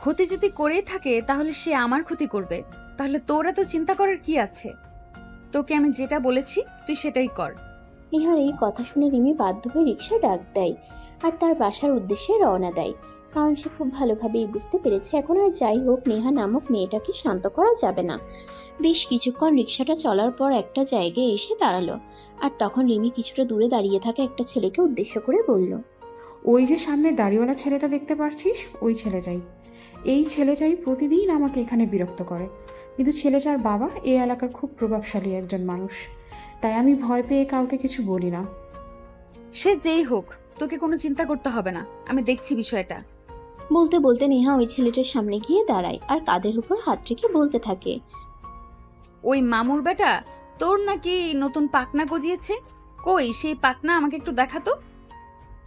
ক্ষতি যদি করেই থাকে তাহলে সে আমার ক্ষতি করবে, তাহলে তোর এত চিন্তা করার কি আছে? তোকে আমি যেটা বলেছি তুই সেটাই কর। নেহার এই কথা শুনে রিমি বাধ্য হয়ে রিক্সা ডাক দেয় আর তার বাসার উদ্দেশ্যে রওনা দেয়, কারণ সে খুব ভালোভাবেই বুঝতে পেরেছে এখন আর যাই হোক নেহা নামক মেয়েটাকে শান্ত করা যাবে না। বেশ কিছুক্ষণ রিক্সাটা চলার পর একটা জায়গায় এসে দাঁড়ালো, আর তখন রিমি কিছুটা দূরে দাঁড়িয়ে থাকা একটা ছেলেকে উদ্দেশ্য করে বলল, ওই যে সামনে দাড়িওয়ালা ছেলেটা দেখতে পারছিস, ওই ছেলেটাই। এই ছেলেটাই প্রতিদিন আমাকে এখানে বিরক্ত করে, কিন্তু ছেলেটার বাবা এই এলাকার খুব প্রভাবশালী একজন মানুষ, তাই আমি ভয় পেয়ে কাউকে কিছু বলি না। সে যেই হোক, তোকে কোনো চিন্তা করতে হবে না, আমি দেখছি বিষয়টা। বলতে বলতে নেহা ওই ছেলেটার সামনে গিয়ে দাঁড়ায় আর কাঁধের উপর হাত রেখে বলতে থাকে, ওই মামুর বেটা তোর নাকি নতুন পাকনা গজিয়েছে, কই সেই পাকনা আমাকে একটু দেখাতো।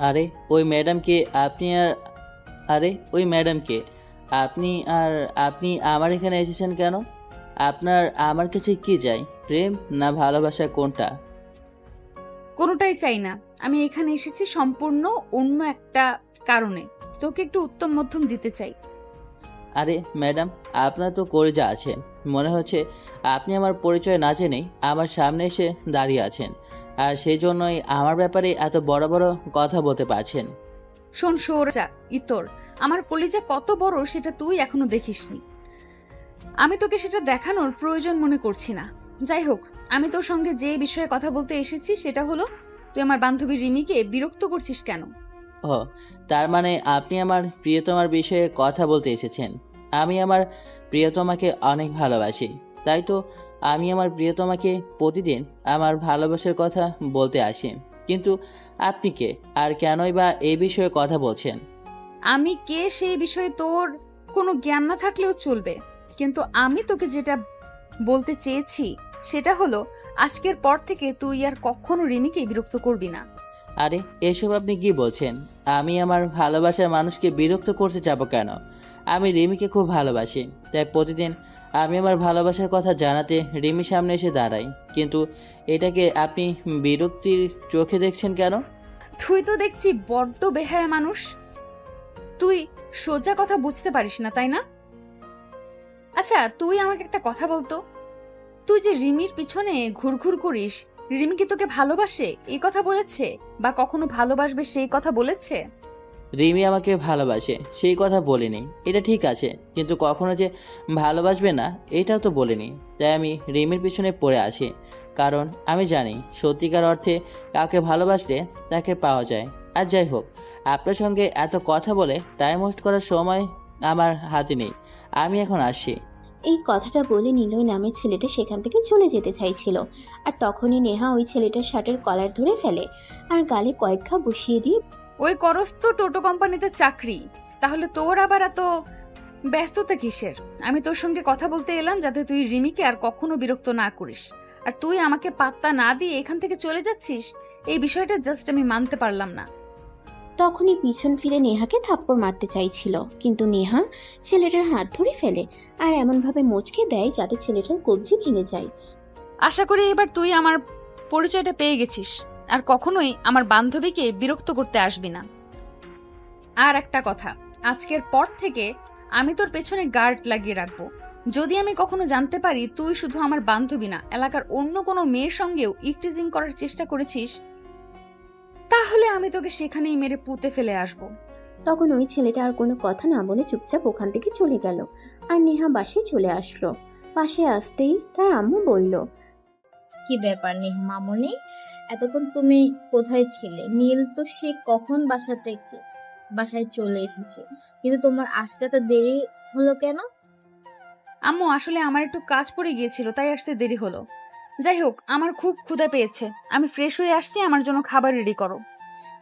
আরে ওই ম্যাডামকে আপনি ওই ম্যাডামকে আপনি আমার এখানে এসেছেন কেন? আপনার আমার কাছে কি চাই? প্রেম না ভালোবাসা, কোনটা? কোনোটাই চাই না, আমি এখানে এসেছি সম্পূর্ণ অন্য একটা কারণে। তোকে একটু উত্তম মধ্যম দিতে চাই। আরে ম্যাডাম, আপনার তো কলেজে আছেন, মনে হচ্ছে আপনি আমার পরিচয় না জেনেই আমার সামনে এসে দাঁড়িয়ে আছেন, আর সেই জন্যই আমার ব্যাপারে এত বড় বড় কথা বলতে পারছেন। শোন সৌরজা ইতর, আমার কলিজা কত বড় সেটা তুই এখনো দেখিসনি। আমি তোকে সেটা দেখানোর প্রয়োজন মনে করছি না। যাই হোক, আমি তোর সঙ্গে যে বিষয়ে কথা বলতে এসেছি সেটা হলো, তুই আমার বান্ধবী রিমিকে বিরক্ত করছিস কেন? ও, তার মানে আপনি আমার প্রিয়তমার বিষয়ে কথা বলতে এসেছেন। আমি আমার প্রিয়তমাকে অনেক ভালোবাসি, তাই তো আমি আমার প্রিয়তমাকে প্রতিদিন আমার ভালোবাসার কথা বলতে আসি। কিন্তু আপনি কে আর কেনই বা এই বিষয়ে কথা বলছেন? আমি কে সেই বিষয়ে তোর কোনো জ্ঞান না থাকলেও চলবে, কিন্তু আমি তোকে যেটা বলতে চেয়েছি সেটা হলো, আজকের পর থেকে তুই আর কখনো রিমিকে বিরক্ত করবি না। আরে এসব আপনি কি বলছেন? আমি আমার ভালোবাসার মানুষকে বিরক্ত করতে যাব কেন? আমি রিমিকে খুব ভালোবাসি, তাই প্রতিদিন আমি আমার ভালোবাসার কথা জানাতে রিমির সামনে এসে দাঁড়াই। কিন্তু এটাকে আপনি বিরক্তির চোখে দেখছেন কেন? তুই তো দেখছি বড্ড বেহায়া মানুষ। তুই সোজা কথা বুঝতে পারিস না, তাই না? আচ্ছা, তুই আমাকে একটা কথা বলতো, তুই যে রিমির পিছনে ঘুরঘুর করিস, রিমি কি তোকে ভালোবাসে এই কথা বলেছে, বা কখনো ভালোবাসবে সেই কথা বলেছে? রিমি আমাকে ভালোবাসে সেই কথা বলিনি, এটা ঠিক আছে, কিন্তু কখনো যে ভালোবাসবে না এটাও তো বলিনি। তাই আমি রিমির পিছনে পড়ে আসি, কারণ আমি জানি সত্যিকার অর্থে কাউকে ভালোবাসলে তাকে পাওয়া যায়। আর যাই হোক, আপনার সঙ্গে এত কথা বলে টাইম ওয়েস্ট করার সময় আমার হাতে নেই। আমি এখন আসি। এই কথাটা বলে নিলয় নামের ছেলেটা সেখান থেকে চলে যেতে চাইছিল, আর তখনই নেহা ওই ছেলেটার শার্টের কলার ধরে ফেলে আর গালে কয়েক ঘা বসিয়ে দিয়ে ওই করস তো টোটো কোম্পানিতে চাকরি, তাহলে তোর আবার এত ব্যস্ততা কিসের? আমি তোর সঙ্গে কথা বলতে এলাম যাতে তুই রিমিকে আর কখনো বিরক্ত না করিস, আর তুই আমাকে পাত্তা না দিয়ে এখান থেকে চলে যাচ্ছিস। এই বিষয়টা জাস্ট আমি মানতে পারলাম না। তখনই পিছন ফিরে নেহাকে থাপ্পড় মারতে চাইছিল, কিন্তু নেহা ছেলেটার হাত ধরে ফেলে আর এমনভাবে মোচকে দেয় যাতে ছেলেটার কবজি ভেঙে যায়। আশা করি এবার তুই আমার পরিচয়টা পেয়ে গেছিস, আর কখনোই আমার বান্ধবীকে বিরক্ত করতে আসবি না। আর একটা কথা, আজকের পর থেকে আমি তোর পেছনে গার্ড লাগিয়ে রাখবো। যদি আমি কখনো জানতে পারি তুই শুধু আমার বান্ধবী না, এলাকার অন্য কোনো মেয়ের সঙ্গেও ইফটিজিং করার চেষ্টা করেছিস, তাহলে আমি তোকে সেখানেই মেরে পুঁতে ফেলে আসবো। তখন ওই ছেলেটা আর কোনো কথা না বলে চুপচাপ ওখান থেকে চলে গেল, আর নেহা বাসায় চলে আসলো। পাশে আসতেই তার আম্মু বলল, কি ব্যাপার নেহা মামুনি, এতক্ষণ তুমি কোথায় ছিলে? নীল তো সে কখন বাসায় চলে এসেছে, কিন্তু তোমার আসতে এত দেরি হলো কেন? আম্মু, আসলে আমার একটু কাজ পড়ে গিয়েছিল, তাই আসতে দেরি হলো। যাই হোক, আমার খুব ক্ষুধা পেয়েছে, আমি ফ্রেশ হয়ে আসছি, আমার জন্য খাবার রেডি করো।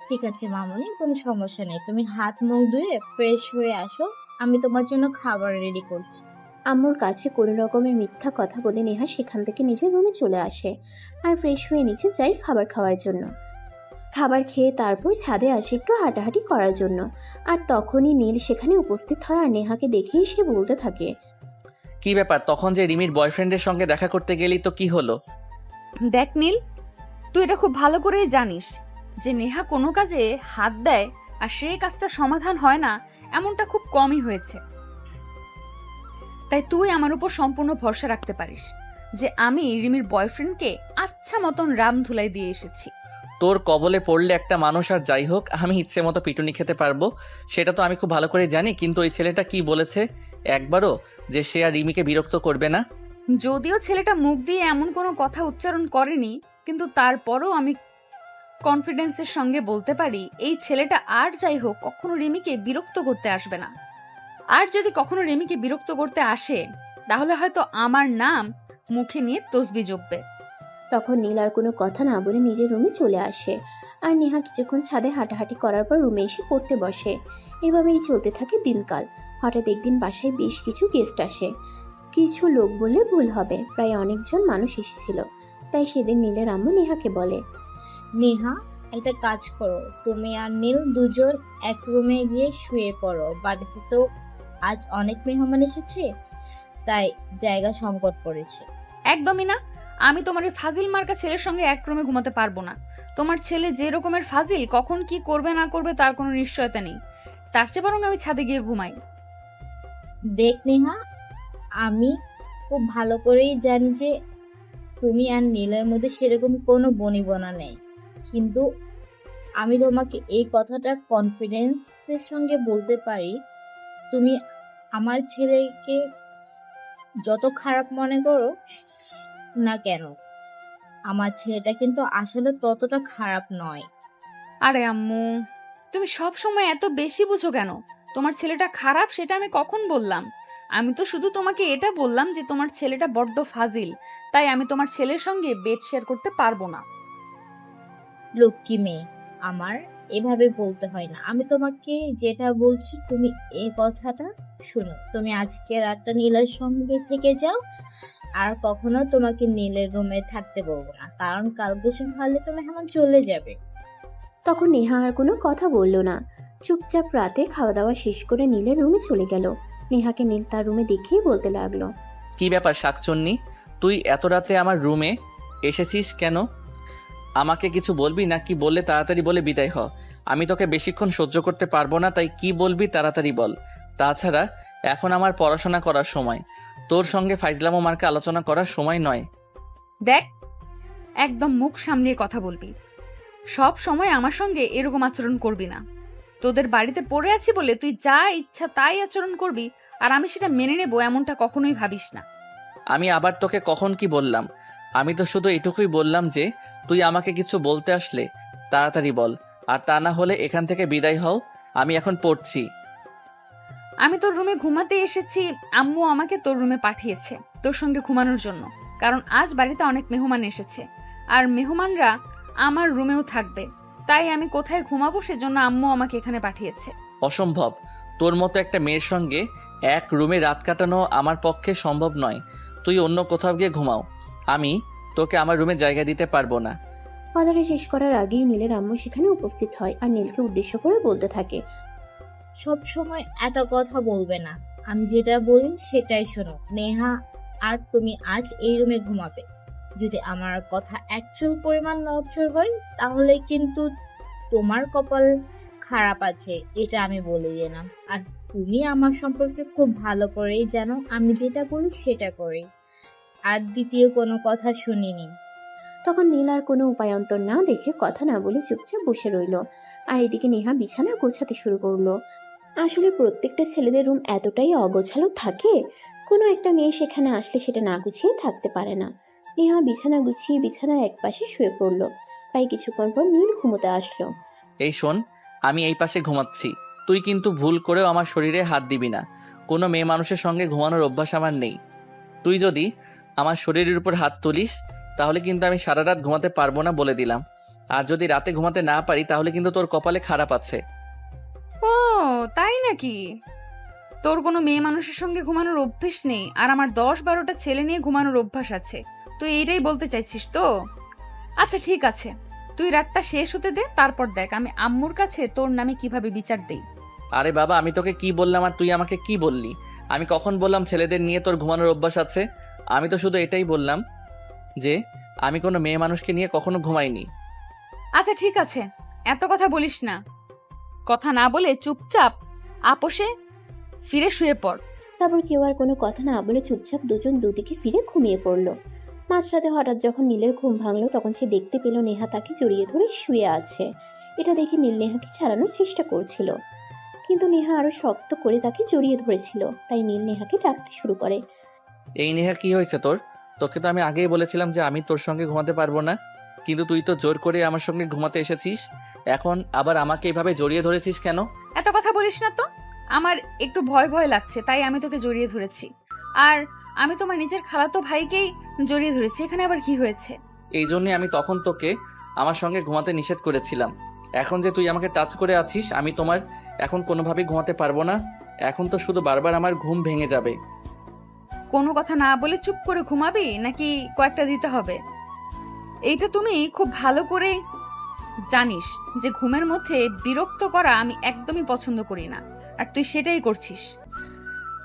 ঠিক আছে মামুনি, কোনো সমস্যা নেই, তুমি হাত মুখ ধুয়ে ফ্রেশ হয়ে আসো, আমি তোমার জন্য খাবার রেডি করছি। আম্মুর কাছে কোনো রকমের মিথ্যা কথা বলে নেহা সেখান থেকে নিজের রুমে চলে আসে আর ফ্রেশ হয়ে নিচে যায় খাবার খাওয়ার জন্য। খাবার খেয়ে তারপর ছাদে আসে একটু হাঁটাহাঁটি করার জন্য, আর তখনই নীল সেখানে উপস্থিত হয় আর নেহাকে দেখেই সে বলতে থাকে, কি ব্যাপার, তখন যে রিমির বয়ফ্রেন্ডের সঙ্গে দেখা করতে গেলি তো কি হলো? দেখ নীল, তুই এটা খুব ভালো করেই জানিস যে নেহা কোনো কাজে হাত দেয় আর সেই কাজটা সমাধান হয় না, এমনটা খুব কমই হয়েছে। তাই তুই আমার উপর সম্পূর্ণ ভরসা রাখতে পারিস যে আমি রিমির বয়ফ্রেন্ডকে আচ্ছা মতন রাম ধুলাই দিয়ে এসেছি। তোর কবলে পড়লে একটা মানুষ, আর যাই হোক আমি ইচ্ছে মতো পিটুনি খেতে পারবো, সেটা তো আমি খুব ভালো করে জানি। কিন্তু ওই ছেলেটা কি বলেছে একবারও যে সে আর রিমিকে বিরক্ত করবে না? যদিও ছেলেটা মুখ দিয়ে এমন কোনো কথা উচ্চারণ করেনি, কিন্তু তারপরও আমি কনফিডেন্সের সঙ্গে বলতে পারি এই ছেলেটা আর যাই হোক কখনো রিমিকে বিরক্ত করতে আসবে না। আর যদি কখনো রিমিকে বিরক্ত করতে আসে, তাহলে হয়তো আমার নাম মুখে নিয়ে তসবি জপবে। তখন নীল আর কোনো কথা না বলে নিজের রুমে চলে আসে, আর নেহা কিছুক্ষণ ছাদে হাঁটাহাঁটি করার পর রুমে এসে পড়তে বসে। এভাবেই চলতে থাকে দিনকাল। হঠাৎ একদিন বাসায় বেশ কিছু গেস্ট আসে। কিছু লোক বললে ভুল হবে, প্রায় অনেকজন মানুষ এসেছিল। তাই সেদিন নীলের আম্মু নেহাকে বলে, নেহা, একটা কাজ করো, তুমি আর নীল দুজন এক রুমে গিয়ে শুয়ে পড়ো, বাড়িতে তো আজ অনেক মেহমান এসেছে, তাই জায়গা সংকট পড়েছে। একদমই না, আমি তোমার ওই ফাজিল মার্কা ছেলের সঙ্গে এক রুমে ঘুমাতে পারবো না। তোমার ছেলে যে রকমের ফাজিল, কখন কি করবে না করবে তার কোনো নিশ্চয়তা নেই। তার চেয়ে বরং আমি ছাদে গিয়ে ঘুমাই। দেখ নেহা, আমি খুব ভালো করেই জানি যে তুমি আর নীলের মধ্যে সেরকম কোনো বনিবনা নেই, কিন্তু আমি তোমাকে এই কথাটা কনফিডেন্সের সঙ্গে বলতে পারি, তুমি আমার ছেলেকে যত খারাপ মনে করো না কেন, আমার ছেলেটা কিন্তু আসলে ততটা খারাপ নয়। আরে আম্মু, তুমি সব সময় এত বেশি বুঝো কেন? তোমার ছেলেটা খারাপ সেটা আমি কখন বললাম? আমি তো শুধু তোমাকে এটা বললাম যে তোমার ছেলেটা বড্ড ফাজিল, তাই আমি তোমার ছেলের সঙ্গে বেড শেয়ার করতে পারবো না। লক্ষ্মী মেয়ে আমার, এভাবে বলতে হয় না। আমি তোমাকে যেটা বলছি তুমি এই কথাটা শোনো। তুমি আজকে রাতটা নীলের সঙ্গে থেকে যাও, আর কখনো তোমাকে নীলের রুমে থাকতে বলবো না, কারণ কালকে সকালে তুমি এখন চলে যাবে। তখন নেহা আর কোনো কথা বলল না। চুপচাপ রাতে খাওয়া দাওয়া শেষ করে নীলের রুমে চলে গেল। নেহাকে নীল তার রুমে দেখিয়ে বলতে লাগলো, কি ব্যাপার শাকচন্নি, তুই এত রাতে আমার রুমে এসেছিস কেন? আমাকে কিছু বলবি না? কি বললে তাড়াতাড়ি বলে বিদায় হ। আমি তোকে বেশিক্ষণ সহ্য করতে পারবো না, তাই কি বলবি তাড়াতাড়ি বল। তাছাড়া এখন আমার পড়াশোনা করার সময়, তোর সঙ্গে ফাইজলামো মার্কা আলোচনা করার সময় নয়। দেখ, একদম মুখ সামলিয়ে কথা বলবি। সব সময় আমার সঙ্গে এরকম আচরণ করবি না। তোদের বাড়িতে পড়ে আছি বলে তুই যা ইচ্ছা তাই আচরণ করবি, আর আমি সেটা মেনে নেব এমনটা কখনোই ভাবিস না। আমি আবার তোকে কখন কি বললাম? আমি তো শুধু এটুকুই বললাম যে তুই আমাকে কিছু বলতে আসলে তাড়াতাড়ি বল, আর তা না হলে এখান থেকে বিদায় হও। আমি এখন পড়ছি। আমি তোর রুমে ঘুমাতে এসেছি, আম্মু আমাকে তোর রুমে পাঠিয়েছে তোর সঙ্গে ঘুমানোর জন্য, কারণ আজ বাড়িতে অনেক মেহমান এসেছে, আর মেহমানরা আমার রুমেও থাকবে। তাই আমি কোথায় ঘুমাবো সেজন্য আম্মু আমাকে এখানে পাঠিয়েছে। অসম্ভব, তোর মতো একটা মেয়ের সঙ্গে এক রুমে রাত কাটানো আমার পক্ষে সম্ভব নয়। তুই অন্য কোথাও গিয়ে ঘুমাও, আমি তোকে আমার রুমে জায়গা দিতে পারবো না। কথাটা শেষ করার আগেই নীলের আম্মু সেখানে উপস্থিত হয় আর নীলকে উদ্দেশ্য করে বলতে থাকে, সব সময় এত কথা বলবে না, আমি যেটা বলি সেটাই শোনো। নেহা আর তুমি আজ এই রুমে ঘুমাবে। যদি আমার কথা অ্যাকচুয়াল পরিমাণ নড়চড় হয় তাহলে কিন্তু তোমার কপাল খারাপ আছে, এটা আমি বলে দিলাম। আর তুমি আমার সম্পর্কে খুব ভালো করেই জানো আমি যেটা বলি সেটা করি, আর দ্বিতীয় কোনো কথা শুনিনি। তখন নীল আর কোনো উপায়ন্তর না দেখে কথা না বলে চুপচাপ বসে রইল। আর এদিকে নেহা বিছানা গোছাতে শুরু করলো। আসলে প্রত্যেকটা ছেলেদের রুম এতটাই অগোছালো থাকে, কোনো একটা মেয়ে সেখানে আসলে সেটা না গুছিয়ে থাকতে পারে না। নেহা বিছানা গুছিয়ে বিছানার একপাশে শুয়ে পড়ল। প্রায় কিছুক্ষণ পর নীল ঘুমোতে আসলো। এই শোন, আমি এই পাশে ঘুমাচ্ছি, তুই কিন্তু ভুল করেও আমার শরীরে হাত দিবি না। কোনো মেয়ে মানুষের সঙ্গে ঘুমানোর অভ্যাস আমার নেই। তুই যদি আমার শরীরের উপর হাত তুলিস তাহলে কিন্তু আমি সারা রাত ঘুমাতে পারবো না, বলে দিলাম। আর যদি রাতে ঘুমাতে না পারি তাহলে কিন্তু তোর কপালে খারাপ আছে। ও তাই নাকি? তোর কোনো মেয়ে মানুষের সঙ্গে ঘুমানোর অভ্যেস নেই, আর আমার 10-12টা ছেলে নিয়ে ঘুমানোর অভ্যাস আছে। তুই এইটাই বলতে চাইছিস তো? আচ্ছা ঠিক আছে, তুই রাতটা শেষ হতে দে, তারপর দেখ আমি আম্মুর কাছে তোর নামে কিভাবে বিচার দেই। আরে বাবা, আমি তোকে কি বললাম আর তুই আমাকে কি বললি? আমি কখন বললাম ছেলেদের নিয়ে তোর ঘুমানোর অভ্যাস আছে? আমি তো শুধু এটাই বললাম যে আমি কোনো মেয়ে মানুষকে নিয়ে কখনো ঘুমাইনি। আচ্ছা ঠিক আছে, এত কথা বলিস না। কথা না বলে চুপচাপ আপোষে ফিরে শুয়ে পড়। তারপর কেউ আর কোনো কথা না বলে চুপচাপ দুজন দুদিকে ফিরে ঘুমিয়ে পড়ল। মাঝরাতে হঠাৎ যখন নীলের ঘুম ভাঙলো তখন সে দেখতে পেল নেহা তাকে জড়িয়ে ধরে শুয়ে আছে। এটা দেখে নীল নেহাকে ছাড়ানোর চেষ্টা করছিল, কিন্তু নেহা আরো শক্ত করে তাকে জড়িয়ে ধরেছিল। তাই নীল নেহাকে ডাকতে শুরু করে, এই নেহা, কি হয়েছে তোর? তোকে তো আমি আগেই বলেছিলাম যে আমি তোর সঙ্গে ঘুমাতে পারবো না, কিন্তু তুই তো জোর করে আমার সঙ্গে ঘুমাতে এসেছিস। এখন আবার আমাকে এভাবে জড়িয়ে ধরেছিস কেন? এত কথা বলিস না তো, আমার একটু ভয় ভয় লাগছে তাই আমি তোকে জড়িয়ে ধরেছি। আর আমি তোমার নিজের খালাতো ভাইকেই জড়িয়ে ধরেছি, এখানে আবার কি হয়েছে? এই জন্যে আমি তখন তোকে আমার সঙ্গে ঘুমাতে নিষেধ করেছিলাম। এখন যে তুই আমাকে টাচ করে আছিস, আমি তোমার এখন কোনোভাবেই ঘুমাতে পারবো না। এখন তো শুধু বারবার আমার ঘুম ভেঙে যাবে। কোনো কথা না বলে চুপ করে ঘুমাবি নাকি কয়েকটা দিতে হবে? এইটা তুমি খুব ভালো করে জানিস যে ঘুমের মধ্যে বিরক্ত করা আমি একদমই পছন্দ করি না, আর তুই সেটাই করছিস।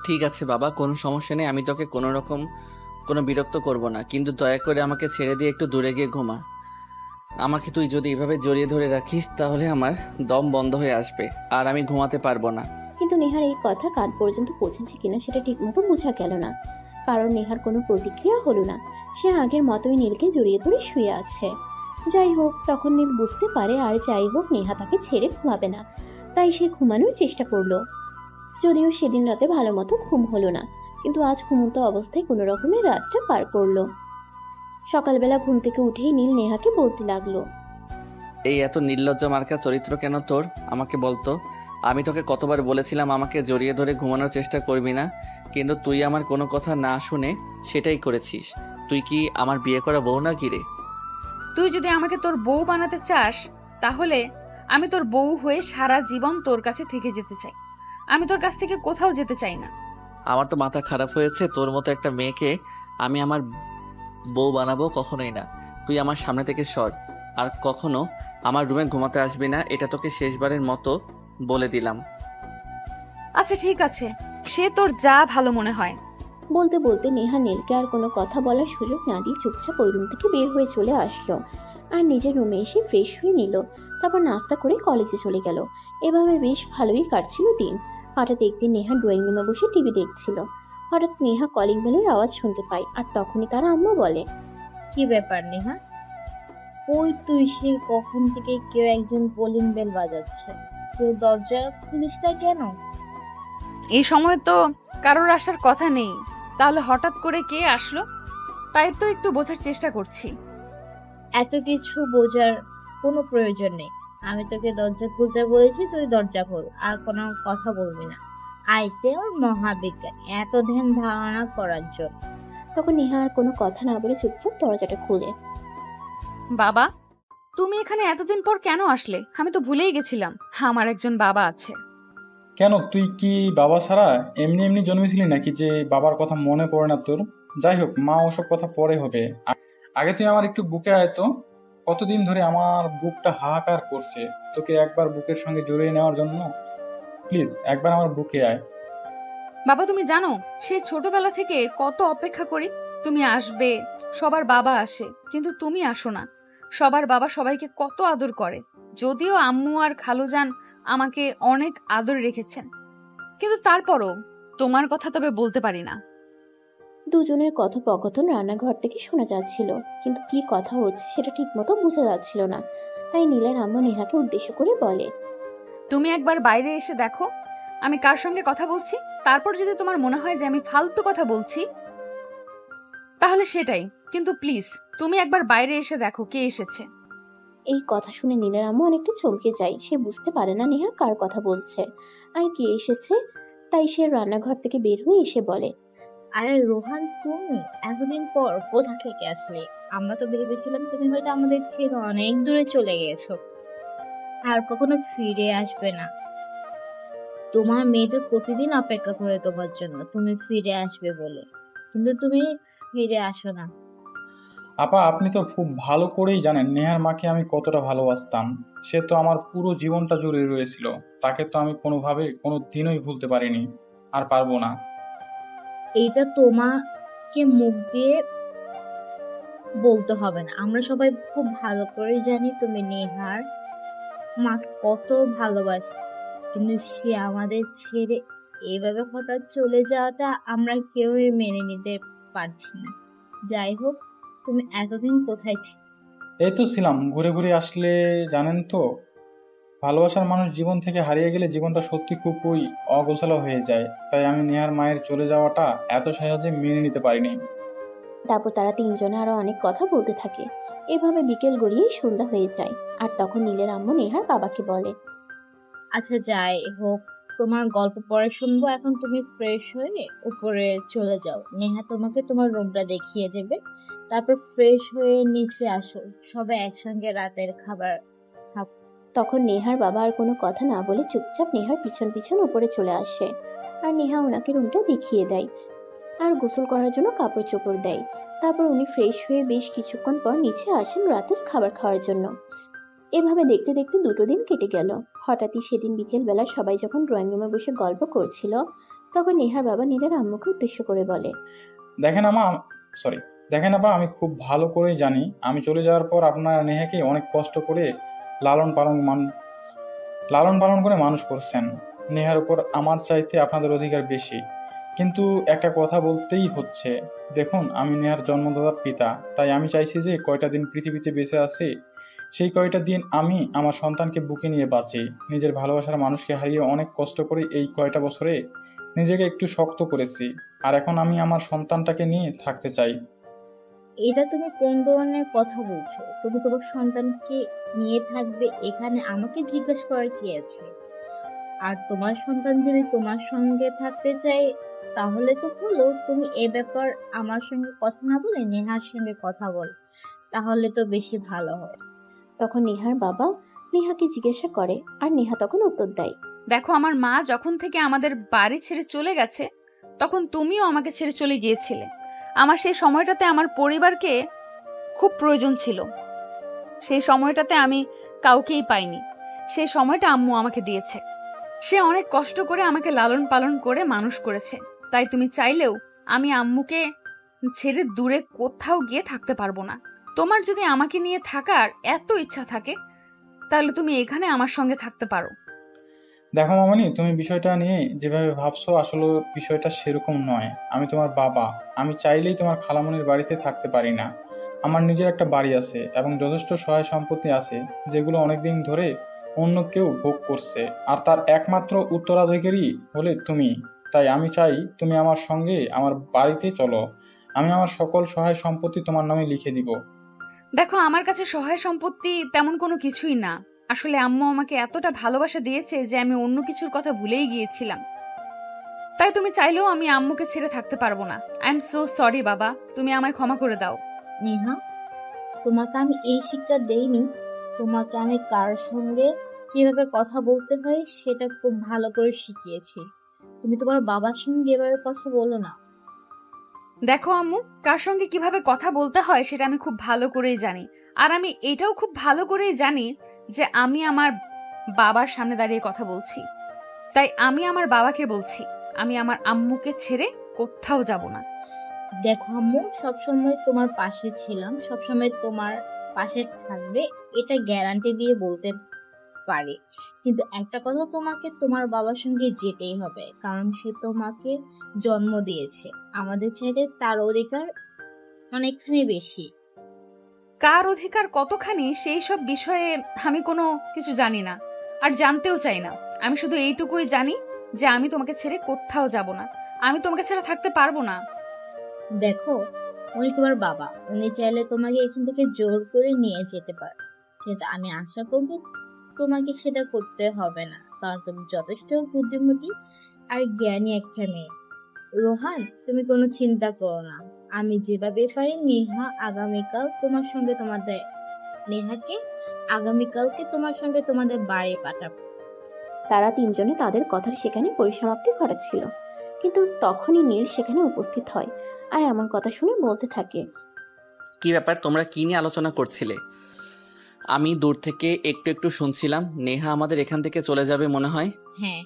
ঠিক আছে বাবা, কোনো সমস্যা নেই, আমি তোকে কোনো বিরক্ত করব না, কিন্তু দয়া করে আমাকে ছেড়ে দিয়ে একটু দূরে গিয়ে ঘুমা। আমাকে তুই যদি এভাবে জড়িয়ে ধরে রাখিস তাহলে আমার দম বন্ধ হয়ে আসবে আর আমি ঘুমাতে পারবো না। কিন্তু নেহার এই কথা কান পর্যন্ত পৌঁছেছে কিনা সেটা ঠিকমতো বোঝা গেল না, কারণ নেহার কোনো প্রতিক্রিয়া হলো না। সে আগের মতোই নীলকে জড়িয়ে ধরে শুয়ে আছে। যাই হোক, তখন নীল বুঝতে পারে আর যাই হোক নেহা তাকে ছেড়ে ঘুমাবে না, তাই সে ঘুমানোর চেষ্টা করলো। যদিও সেদিন রাতে ভালো মতো ঘুম হলো না, কিন্তু আজ ঘুমন্ত অবস্থায় কোনো রকমের রাতটা পার করলো। সকালবেলা ঘুম থেকে উঠেই নীল নেহাকে বলতে লাগলো, এই এত নির্লজ্জ মার্কা চরিত্র কেন তোর? আমাকে বলতো। আমি তোকে কতবার বলেছিলাম আমাকে জড়িয়ে ধরে ঘুমানোর চেষ্টা করবি না, কিন্তু তুই আমার কোনো কথা না শুনে সেটাই করেছিস। তুই কি আমার বিয়ে করা বউ না কি রে? তুই যদি আমাকে তোর বউ বানাতে চাস তাহলে আমি তোর বউ হয়ে সারা জীবন তোর কাছে থেকে যেতে চাই। আমি তোর কাছ থেকে কোথাও যেতে চাই না। আমার তো মাথা খারাপ হয়েছে, তোর মতো একটা মেয়েকে আমি আমার বউ বানাবো কখনোই না। তুই আমার সামনে থেকে সর। আর কখনো আমার রুমে ঘুমাতে আসবি না, এটা তোকে শেষবারের মতো বলে দিলাম। আচ্ছা ঠিক আছে, সে তোর যা ভালো মনে হয়। বলতে বলতে নেহা নীলকে আর কোনো কথা বলার সুযোগ না দিয়ে চুপচাপ ওই রুম থেকে বের হয়ে চলে আসলো আর নিজের রুমে এসে ফ্রেশ হয়ে নিল। তারপর নাস্তা করে কলেজে চলে গেল। এভাবে বেশ ভালোই কাটছিল দিন। হঠাৎ একদিন নেহা ড্রয়িং রুমে বসে টিভি দেখছিল। হঠাৎ নেহা কলিং বেলের আওয়াজ শুনতে পায় আর তখনই তার আম্মা বলে, কি ব্যাপার নেহা? ওই তুই সে কখন থেকে কেউ একজন কলিং বেল বাজাচ্ছে, কেউ দরজা খুলিস না কেন? এই সময় তো কারোর আসার কথা নেই, তাহলে হঠাৎ করে কে আসলো? তাই তো একটু বোঝার চেষ্টা করছি। এত কিছু বোঝার কোনো প্রয়োজন নেই। আমি তোকে দরজা খুলতে বলেছি, তুই দরজা খোল, আর কোনো কথা বলবি না। আইসে ওর মহাবিজ্ঞানী এত ধ্যান ধারণা করার জন্য। তখন নেহা আর কোনো কথা না বলে চুপচাপ দরজাটা খুলে। বাবা, তুমি এখানে এতদিন পর কেন আসলে? আমি তো ভুলেই গেছিলাম আমার একজন বাবা আছে। কেন, তুই কি বাবা ছাড়া এমনি এমনি জন্মেছিলি নাকি যে বাবার কথা মনে পড়ে না তোর? যাই হোক, মা ওসব কথা পরে হবে। আগে তুই আমার একটু বুকে আয় তো। কতদিন ধরে আমার বুকটা হাহাকার করছে তোকে একবার বুকের সঙ্গে জড়িয়ে নেওয়ার জন্য। প্লিজ একবার আমার বুকে আয়। বাবা, তুমি জানো সেই ছোটবেলা থেকে কত অপেক্ষা করি তুমি আসবে। সবার বাবা আসে, কিন্তু তুমি আসো না। সবার বাবা সবাইকে কত আদর করে, যদিও আম্মু আর খালুজান আমাকে অনেক আদর রেখেছেন, কিন্তু তারপরও তোমার কথা তবে বলতে পারি না। দুজনের কথোপকথন রান্নাঘর থেকে শোনা যাচ্ছিল, কিন্তু কি কথা হচ্ছে সেটা ঠিকমতো বোঝা যাচ্ছিল না। তাই নীলের আম্মু নেহাকে উদ্দেশ্য করে বলে, তুমি একবার বাইরে এসে দেখো আমি কার সঙ্গে কথা বলছি। তারপর যদি তোমার মনে হয় যে আমি ফালতু কথা বলছি, তাহলে সেটাই, কিন্তু প্লিজ তুমি একবার বাইরে এসে দেখো কে এসেছে। এই কথা শুনে নীলের আম্মু অনেকটা চমকে যায়। সে বুঝতে পারে না নেহা কার কথা বলছে আর কে এসেছে। তাই সে রান্নাঘর থেকে বের হয়ে এসে বলে, আরে রোহান, তুমি এতদিন পর কোথা থেকে আসলে? আমরা তো ভেবেছিলাম তুমি হয়তো আমাদের ছেড়ে অনেক দূরে চলে গেছো, আর কখনো ফিরে আসবে না। তোমার মেয়েদের প্রতিদিন অপেক্ষা করে তোমার জন্য, তুমি ফিরে আসবে বলে, কিন্তু তুমি ফিরে আসো না। আপা, আপনি তো খুব ভালো করেই জানেন নেহার মাকে আমি কতটা ভালোবাসতাম। সে তো আমার পুরো জীবনটা জুড়ে রয়েছিল। তাকে তো আমি কোনোভাবে কোনো দিনই ভুলতে পারিনি, আর পারবো না। এইটা তোমাকে মুখ দিয়ে বলতে হবে না, আমরা সবাই খুব ভালো করে জানি তুমি নেহার মাকে কত ভালোবাসো, কিন্তু সে আমাদের ছেড়ে এইভাবে হঠাৎ চলে যাওয়াটা আমরা কেউই মেনে নিতে পারছি না। যাই হোক, তুমি এতদিন কোথায় ছিলে? এই তো ছিলাম, ঘুরে ঘুরে আসলে। জানেন তো, ভালোবাসার মানুষ জীবন থেকে হারিয়ে গেলে জীবনটা সত্যি খুবই অগোছালো হয়ে যায়। তাই আমি নেহার মায়ের চলে যাওয়াটা এত সহজে মেনে নিতে পারিনি। তারপর তারা তিনজনে আরো অনেক কথা বলতে থাকে। এভাবে বিকেল গড়িয়ে সন্ধ্যা হয়ে যায়। আর তখন নীলের আম্মু নেহার বাবাকে বলে, আচ্ছা যাই হোক, তোমার গল্প পরে শুনবো। এখন তুমি ফ্রেশ হয়ে উপরে চলে যাও, নেহা তোমাকে তোমার রুমটা দেখিয়ে দেবে। তারপর ফ্রেশ হয়ে নিচে আসো, সবাই একসঙ্গে রাতের খাবার খাবো। তখন নেহার বাবা আর কোনো কথা না বলে চুপচাপ নেহার পিছন পিছন উপরে চলে আসে। আর নেহা ওনাকে রুমটা দেখিয়ে দেয় আর গোসল করার জন্য কাপড় চোপড় দেয়। তারপর উনি ফ্রেশ হয়ে বেশ কিছুক্ষণ পর নিচে আসেন রাতের খাবার খাওয়ার জন্য। এভাবে দেখতে দেখতে 2 দিন কেটে গেল। হঠাৎই সেদিন বিকেল বেলা সবাই যখন ড্রয়িং রুমে বসে গল্প করছিল, তখন নেহার বাবা নীলের আম্মুকে উদ্দেশ্য করে বলে, দেখেন আপা, আমি খুব ভালো করেই জানি আমি চলে যাওয়ার পর আপনারা নেহাকে অনেক কষ্ট করে লালন পালন করে মানুষ করছেন। নেহার উপর আমার চাইতে আপনাদের অধিকার বেশি। কিন্তু একটা কথা বলতেই হচ্ছে, দেখুন আমি নেহার জন্মদাতার পিতা। তাই আমি চাইছি যে কয়টা দিন পৃথিবীতে বেঁচে আছি, সেই কয়টা দিন আমি আমার সন্তানকে বুকে নিয়ে বাঁচি। নিজের ভালোবাসার মানুষকে হারিয়ে অনেক কষ্ট করে এই কয়টা বছরে নিজেকে একটু শক্ত করেছি, আর এখন আমি আমার সন্তানটাকে নিয়ে থাকতে চাই। এটা তুমি কোন ধরনের কথা বলছো? তুমি তোমার সন্তানকে নিয়ে থাকবে এখানে, আমাকে জিজ্ঞেস করার কি আছে? আর তোমার সন্তান যদি তোমার সঙ্গে থাকতে চায় তাহলে তো হলো, তুমি এ ব্যাপার আমার সঙ্গে কথা না বলে নেহার সঙ্গে কথা বল, তাহলে তো বেশি ভালো হয়। তখন নেহার বাবা নেহাকে জিজ্ঞাসা করে আর নেহা তখন উত্তর দেয়, দেখো, আমার মা যখন থেকে আমাদের বাড়ি ছেড়ে চলে গেছে, তখন তুমিও আমাকে ছেড়ে চলে গিয়েছিলে। আমার সেই সময়টাতে আমার পরিবারকে খুব প্রয়োজন ছিল। সেই সময়টাতে আমি কাউকেই পাইনি। সেই সময়টা আম্মু আমাকে দিয়েছে। সে অনেক কষ্ট করে আমাকে লালন পালন করে মানুষ করেছে। তাই তুমি চাইলেও আমি আম্মুকে ছেড়ে দূরে কোথাও গিয়ে থাকতে পারবো না। তোমার যদি আমাকে নিয়ে থাকার এত ইচ্ছা থাকে তাহলে তুমি এখানে আমার সঙ্গে থাকতে পারো। দেখো মামনি, তুমি বিষয়টা নিয়ে যেভাবে ভাবছো আসলে বিষয়টা সেরকম নয়। আমি তোমার বাবা, আমি চাইলেই তোমার খালামণির বাড়িতে থাকতে পারি না। আমার নিজের একটা বাড়ি আছে এবং যথেষ্ট সহায় সম্পত্তি আছে, যেগুলো অনেকদিন ধরে অন্য কেউ ভোগ করছে, আর তার একমাত্র উত্তরাধিকারী হলে তুমি। তাই আমি চাই তুমি আমার সঙ্গে আমার বাড়িতে চলো। আমি আমার সকল সহায় সম্পত্তি তোমার নামে লিখে দিব। দেখো, আমার কাছে সহায় সম্পত্তি তেমন কোনো কিছুই না। আসলে আম্মু আমাকে এতটা ভালোবাসা দিয়েছে যে আমি অন্য কিছুর কথা ভুলেই গিয়েছিলাম। তাই তুমি চাইলেও আমি আম্মুকে ছেড়ে থাকতে পারবো না। আই এম সো সরি বাবা, তুমি আমায় ক্ষমা করে দাও। নেহা, তোমাকে আমি এই শিক্ষা দেইনি। তোমাকে আমি কার সঙ্গে কিভাবে কথা বলতে হয় সেটা খুব ভালো করে শিখিয়েছি। তুমি তোমার বাবার সঙ্গে এভাবে কথা বলো না। দেখো আম্মু, কার সঙ্গে কিভাবে কথা বলতে হয় সেটা আমি খুব ভালো করেই জানি। আর আমি এটাও খুব ভালো করেই জানি যে আমি আমার বাবার সামনে দাঁড়িয়ে কথা বলছি। তাই আমি আমার বাবাকে বলছি, আমি আমার আম্মুকে ছেড়ে কোথাও যাব না। দেখো আম্মু, সবসময় তোমার পাশে ছিলাম, সবসময় তোমার পাশে থাকবে, এটা গ্যারান্টি দিয়ে বলতে পারি। কিন্তু একটা কথা, তোমাকে তোমার বাবার সঙ্গে যেতেই হবে, কারণ সে তোমাকে জন্ম দিয়েছে। আমাদের চাইতে তার অধিকার অনেকখানি বেশি। কার অধিকার কতখানি সেই সব বিষয়ে আমি কোনো কিছু জানি না, আর জানতেও চাই না। আমি শুধু এইটুকুই জানি যে আমি তোমাকে ছেড়ে কোথাও যাব না। আমি তোমাকে ছাড়া থাকতে পারবো না। দেখো, উনি তোমার বাবা, উনি চাইলে তোমাকে এখান থেকে জোর করে নিয়ে যেতে পারে, কিন্তু আমি আশা করব তোমাকে সেটা করতে হবে না, কারণ তুমি যথেষ্ট বুদ্ধিমতী আর জ্ঞানী একটা মেয়ে। রোহান, তুমি কোনো চিন্তা করো না। আমি যেভাবে পারি নেহাকে আগামীকালকে তোমার সঙ্গে তোমাদের বাড়ি পাঠাবো। তারা তিনজনে তাদের কথার সেখানে পরিসমাপ্তি ঘটাচ্ছিল, কিন্তু তখনই নীল সেখানে উপস্থিত হয় আর এমন কথা শুনে বলতে থাকে। কি ব্যাপার, তোমরা কি নিয়ে আলোচনা করছিলে? আমি দূর থেকে একটু একটু শুনছিলাম। নেহা আমাদের এখান থেকে চলে যাবে মনে হয়। হ্যাঁ,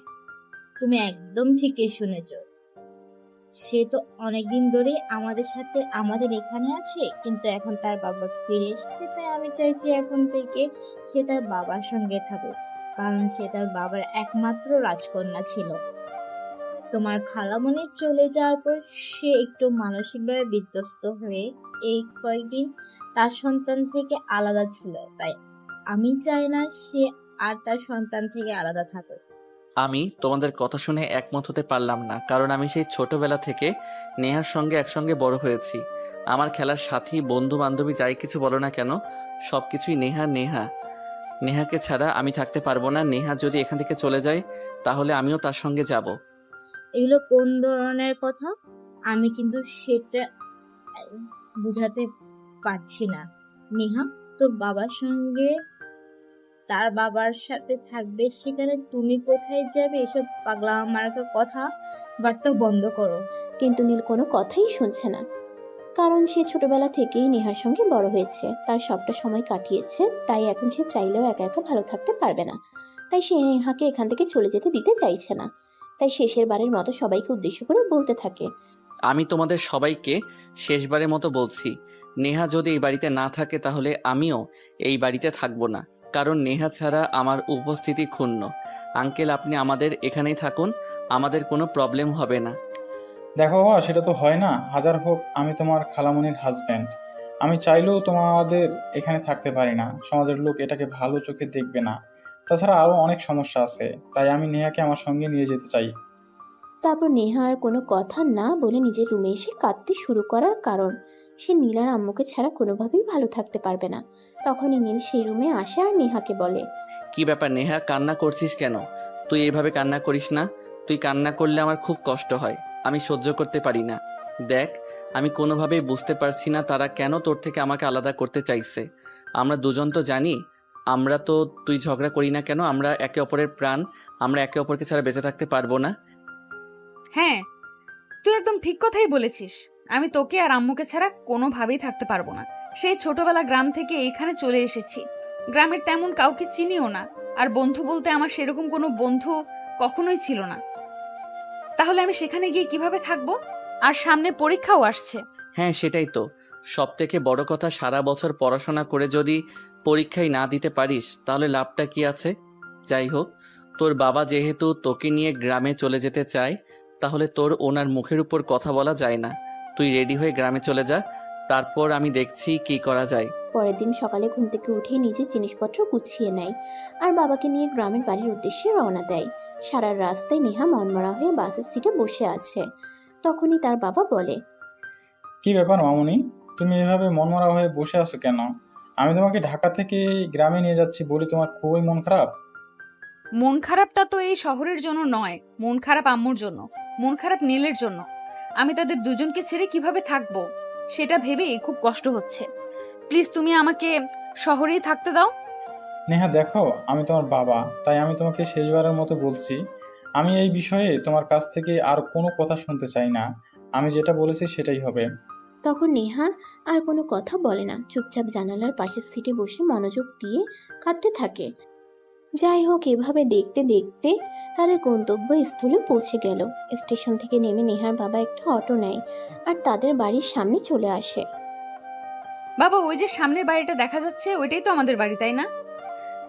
তুমি একদম ঠিকই শুনেছ। সে তো অনেকদিন ধরে আমাদের সাথে আমাদের এখানে আছে, কিন্তু এখন তার বাবা ফিরে এসেছে, তাই আমি চাইছি এখন থেকে সে তার বাবার সঙ্গে থাকুক, কারণ সে তার বাবার একমাত্র রাজকন্যা ছিল। তোমার খালামণি চলে যাওয়ার পর সে একটু মানসিকভাবে বিধ্বস্ত হয়ে এই কয়েকদিন তার সন্তান থেকে আলাদা ছিল, তাই আমি চাই না সে আর তার সন্তান থেকে আলাদা থাকুক। আমি তোমাদের কথা শুনে একমত হতে পারলাম না, কারণ আমি সেই ছোটবেলা থেকে নেহার সঙ্গে একসঙ্গে বড় হয়েছি। আমার খেলার সাথী, বন্ধু বান্ধবী যাই কিছু বলো না কেন, সব কিছুই নেহা। নেহাকে ছাড়া আমি থাকতে পারবো না। নেহা যদি এখান থেকে চলে যায় তাহলে আমিও তার সঙ্গে যাব। এগুলো কোন ধরনের কথা? আমি কিন্তু সেটা বুঝাতে পারছি না। নেহা, তোর বাবার সঙ্গে তার বাবার সাথে থাকবে, সেখানে তুমি কোথায় যাবে? এসব পাগলা মার্কা কথা বার্তা বন্ধ করো। কিন্তু নীল কোনো কথাই শুনছে না, কারণ সে ছোটবেলা থেকেই নেহার সঙ্গে বড় হয়েছে, তার সবটা সময় কাটিয়েছে। তাই এখন সে চাইলেও একা একা ভালো থাকতে পারবে না। তাই সে নেহাকে এখান থেকে চলে যেতে দিতে চাইছে না। তাই শেষের বারের মতো সবাইকে উদ্দেশ্য করে বলতে থাকে। আমি তোমাদের সবাইকে শেষবারের মতো বলছি, নেহা যদি এই বাড়িতে না থাকে তাহলে আমিও এই বাড়িতে থাকবো না, কারণ নেহা ছাড়া আমার উপস্থিতি ক্ষুণ্ণ। আঙ্কেল, আপনি আমাদের এখানেই থাকুন, আমাদের কোনো প্রবলেম হবে না। দেখো বাবা, সেটা তো হয় না। হাজার হোক আমি তোমার খালামণির হাজব্যান্ড। আমি চাইলেও তোমাদের এখানে থাকতে পারি না। সমাজের লোক এটাকে ভালো চোখে দেখবে না। তাছাড়া আরও অনেক সমস্যা আছে, তাই আমি নেহাকে আমার সঙ্গে নিয়ে যেতে চাই। তারপর নেহা আর কোনো কথা না বলে নিজের রুমে এসে কাঁদতে শুরু করার কারণ সে নীল আর আম্মুকে ছাড়া কোনোভাবেই ভালো থাকতে পারবে না। তখনই নীল সেই রুমে আসে আর নেহাকে বলে। কি ব্যাপার নেহা, কান্না করছিস কেন? তুই এভাবে কান্না করিস না। তুই কান্না করলে আমার খুব কষ্ট হয়, আমি সহ্য করতে পারি না। দেখ, আমি কোনোভাবেই বুঝতে পারছি না তারা কেন তোর থেকে আমাকে আলাদা করতে চাইছে। আমরা দুজন তো জানি, আমরা তো, তুই ঝগড়া করি না কেন? আমরা একে অপরের প্রাণ, আমরা একে অপরকে ছাড়া বেঁচে থাকতে পারবো না। হ্যাঁ, তুই একদম ঠিক কথাই বলেছিস। আমি তোকে আর আম্মুকে ছাড়া কোনোভাবেই থাকতে পারবো না। সেই ছোটবেলা গ্রাম থেকে এইখানে চলে এসেছি। গ্রামের তেমন কাউকে চিনিও না, আর বন্ধু বলতে আমার সেরকম কোনো বন্ধু কখনোই ছিল না। তাহলে আমি সেখানে গিয়ে কিভাবে থাকবো? আর সামনে পরীক্ষাও আসছে। হ্যাঁ, সেটাই তো। সব থেকে বড় কথা, সারা বছর পড়াশোনা করে যদি পরীক্ষায় না দিতে পারিস তাহলে লাভটা কি আছে? যাই হোক, তোর বাবা যেহেতু তোকে নিয়ে গ্রামে চলে যেতে চায়, তাহলে তোর ওনার মুখের উপর কথা বলা যায় না। তুই রেডি হয়ে গ্রামে চলে যা, তারপর আমি দেখছি কি করা যায়। পরের দিন সকালে ঘুম থেকে উঠেই নিজের জিনিসপত্র গুছিয়ে নেয় আর বাবাকে নিয়ে গ্রামের বাড়ির উদ্দেশ্যে রওনা দেয়। সারা রাস্তায় নেহা মনমরা হয়ে বাসের সিটে বসে আছে। তখনই তার বাবা বলে, কি ব্যাপার মামুনি, তুমি এভাবে মনমরা হয়ে বসে আছো কেন? আমি তোমাকে ঢাকা থেকে গ্রামে নিয়ে যাচ্ছি বলে তোমার খুবই মন খারাপ? মন খারাপটা তো এই শহরের জন্য নয়, মন খারাপ আম্মুর জন্য, মন খারাপ নীলের জন্য। আমি তাদের দুজনকে ছেড়ে কিভাবে থাকবো সেটা ভেবেই খুব কষ্ট হচ্ছে। প্লিজ তুমি আমাকে শহরেই থাকতে দাও। নেহা দেখো, আমি তোমার বাবা, তাই আমি তোমাকে শেষবারের মতো বলছি, আমি এই বিষয়ে তোমার কাছ থেকে আর কোনো কথা শুনতে চাই না। আমি যেটা বলেছি সেটাই হবে। তখন নেহা আর কোনো কথা বলে না, চুপচাপ জানালার পাশের সিটে বসে মনোযোগ দিয়ে কাঁদতে থাকে। যাই হোক, এভাবে দেখতে দেখতে তাদের গন্তব্যস্থলে পৌঁছে গেল। স্টেশন থেকে নেমে নেহার বাবা একটা অটো নেয় আর তাদের বাড়ির সামনে চলে আসে। বাবা, ওই যে সামনে বাড়িটা দেখা যাচ্ছে, ওইটাই তো আমাদের বাড়ি, তাই না?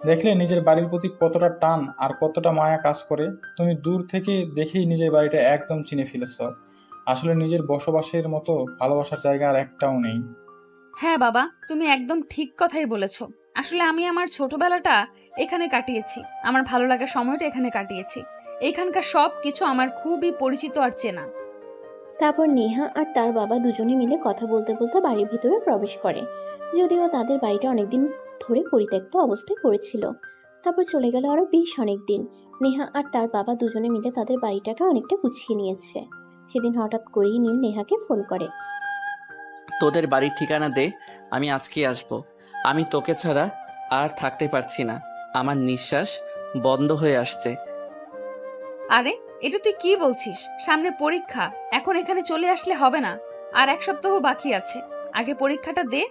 দেখলে নিজের বাড়ির প্রতি কতটা টান আর কতটা মায়া কাজ করে। তুমি দূর থেকে দেখেই নিজের বাড়িটা একদম চিনে ফেলেছ। আসলে নিজের বসবাসের মতো ভালোবাসার জায়গা আর একটাও নেই। হ্যাঁ বাবা, তুমি একদম ঠিক কথাই বলেছো। আসলে আমি আমার ছোটবেলাটা এখানে কাটিয়েছি, আমার ভালো লাগার সময়টা এখানে কাটিয়েছি। এখানকার সব কিছু আমার খুবই পরিচিত আর চেনা। তারপর নেহা আর তার বাবা দুজনে মিলে কথা বলতে বলতে বাড়ির ভিতরে প্রবেশ করে। যদিও তাদের বাড়িটা অনেকদিন ধরে পরিত্যক্ত অবস্থায় পড়েছিল। তারপর চলে গেল আরো বেশ অনেকদিন। নেহা আর তার বাবা দুজনে মিলে তাদের বাড়িটাকে অনেকটা গুছিয়ে নিয়েছে। সেদিন হঠাৎ করেই নীল নেহাকে ফোন করে। তোদের বাড়ির ঠিকানা দে, আমি আজকেই আসবো। আমি তোকে ছাড়া আর থাকতে পারছি না, আমার নিঃশ্বাস বন্ধ হয়ে আসছে। আরে, এটা তুই কি বলছিস? সামনে পরীক্ষা, এখন এখানে চলে আসলে হবে না। আর 1 সপ্তাহ বাকি আছে, আগে পরীক্ষাটা দে,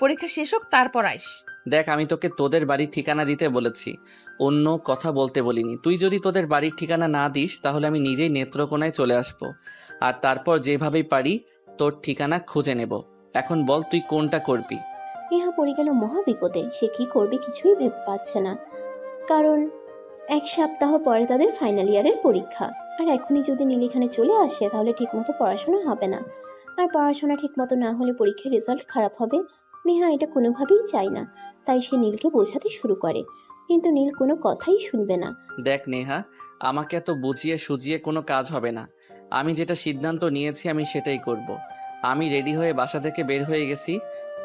পরীক্ষা শেষ হোক তারপর আইস। দেখ, আমি তোকে তোদের বাড়ির ঠিকানা দিতে বলেছি, অন্য কথা বলতে বলিনি। তুই যদি তোদের বাড়ির ঠিকানা না দিস তাহলে আমি নিজেই নেত্রকোনায় চলে আসব, আর তারপর যেভাবেই পারি তোর ঠিকানা খুঁজে নেব। এখন বল তুই কোনটা করবি? নেহা পড়ে গেল মহা বিপদে। সে কি করবে কিছুই ভেবে পাচ্ছে না, কারণ 1 সপ্তাহ পরে তাদের ফাইনাল ইয়ারের পরীক্ষা। আর এখনই যদি নীল এখানে চলে আসে তাহলে ঠিকমতো পড়াশোনা হবে না, আর পড়াশোনা ঠিকমতো না হলে পরীক্ষার রেজাল্ট খারাপ হবে। নেহা এটা কোনোভাবেই চায় না, তাই সে নীলকে বোঝাতে শুরু করে, কিন্তু নীল কোনো কথাই শুনবে না। দেখ নেহা, আমাকে এত বুঝিয়ে সুজিয়ে কোনো কাজ হবে না। আমি যেটা সিদ্ধান্ত নিয়েছি আমি সেটাই করব। আমি রেডি হয়ে বাসা থেকে বের হয়ে গেছি,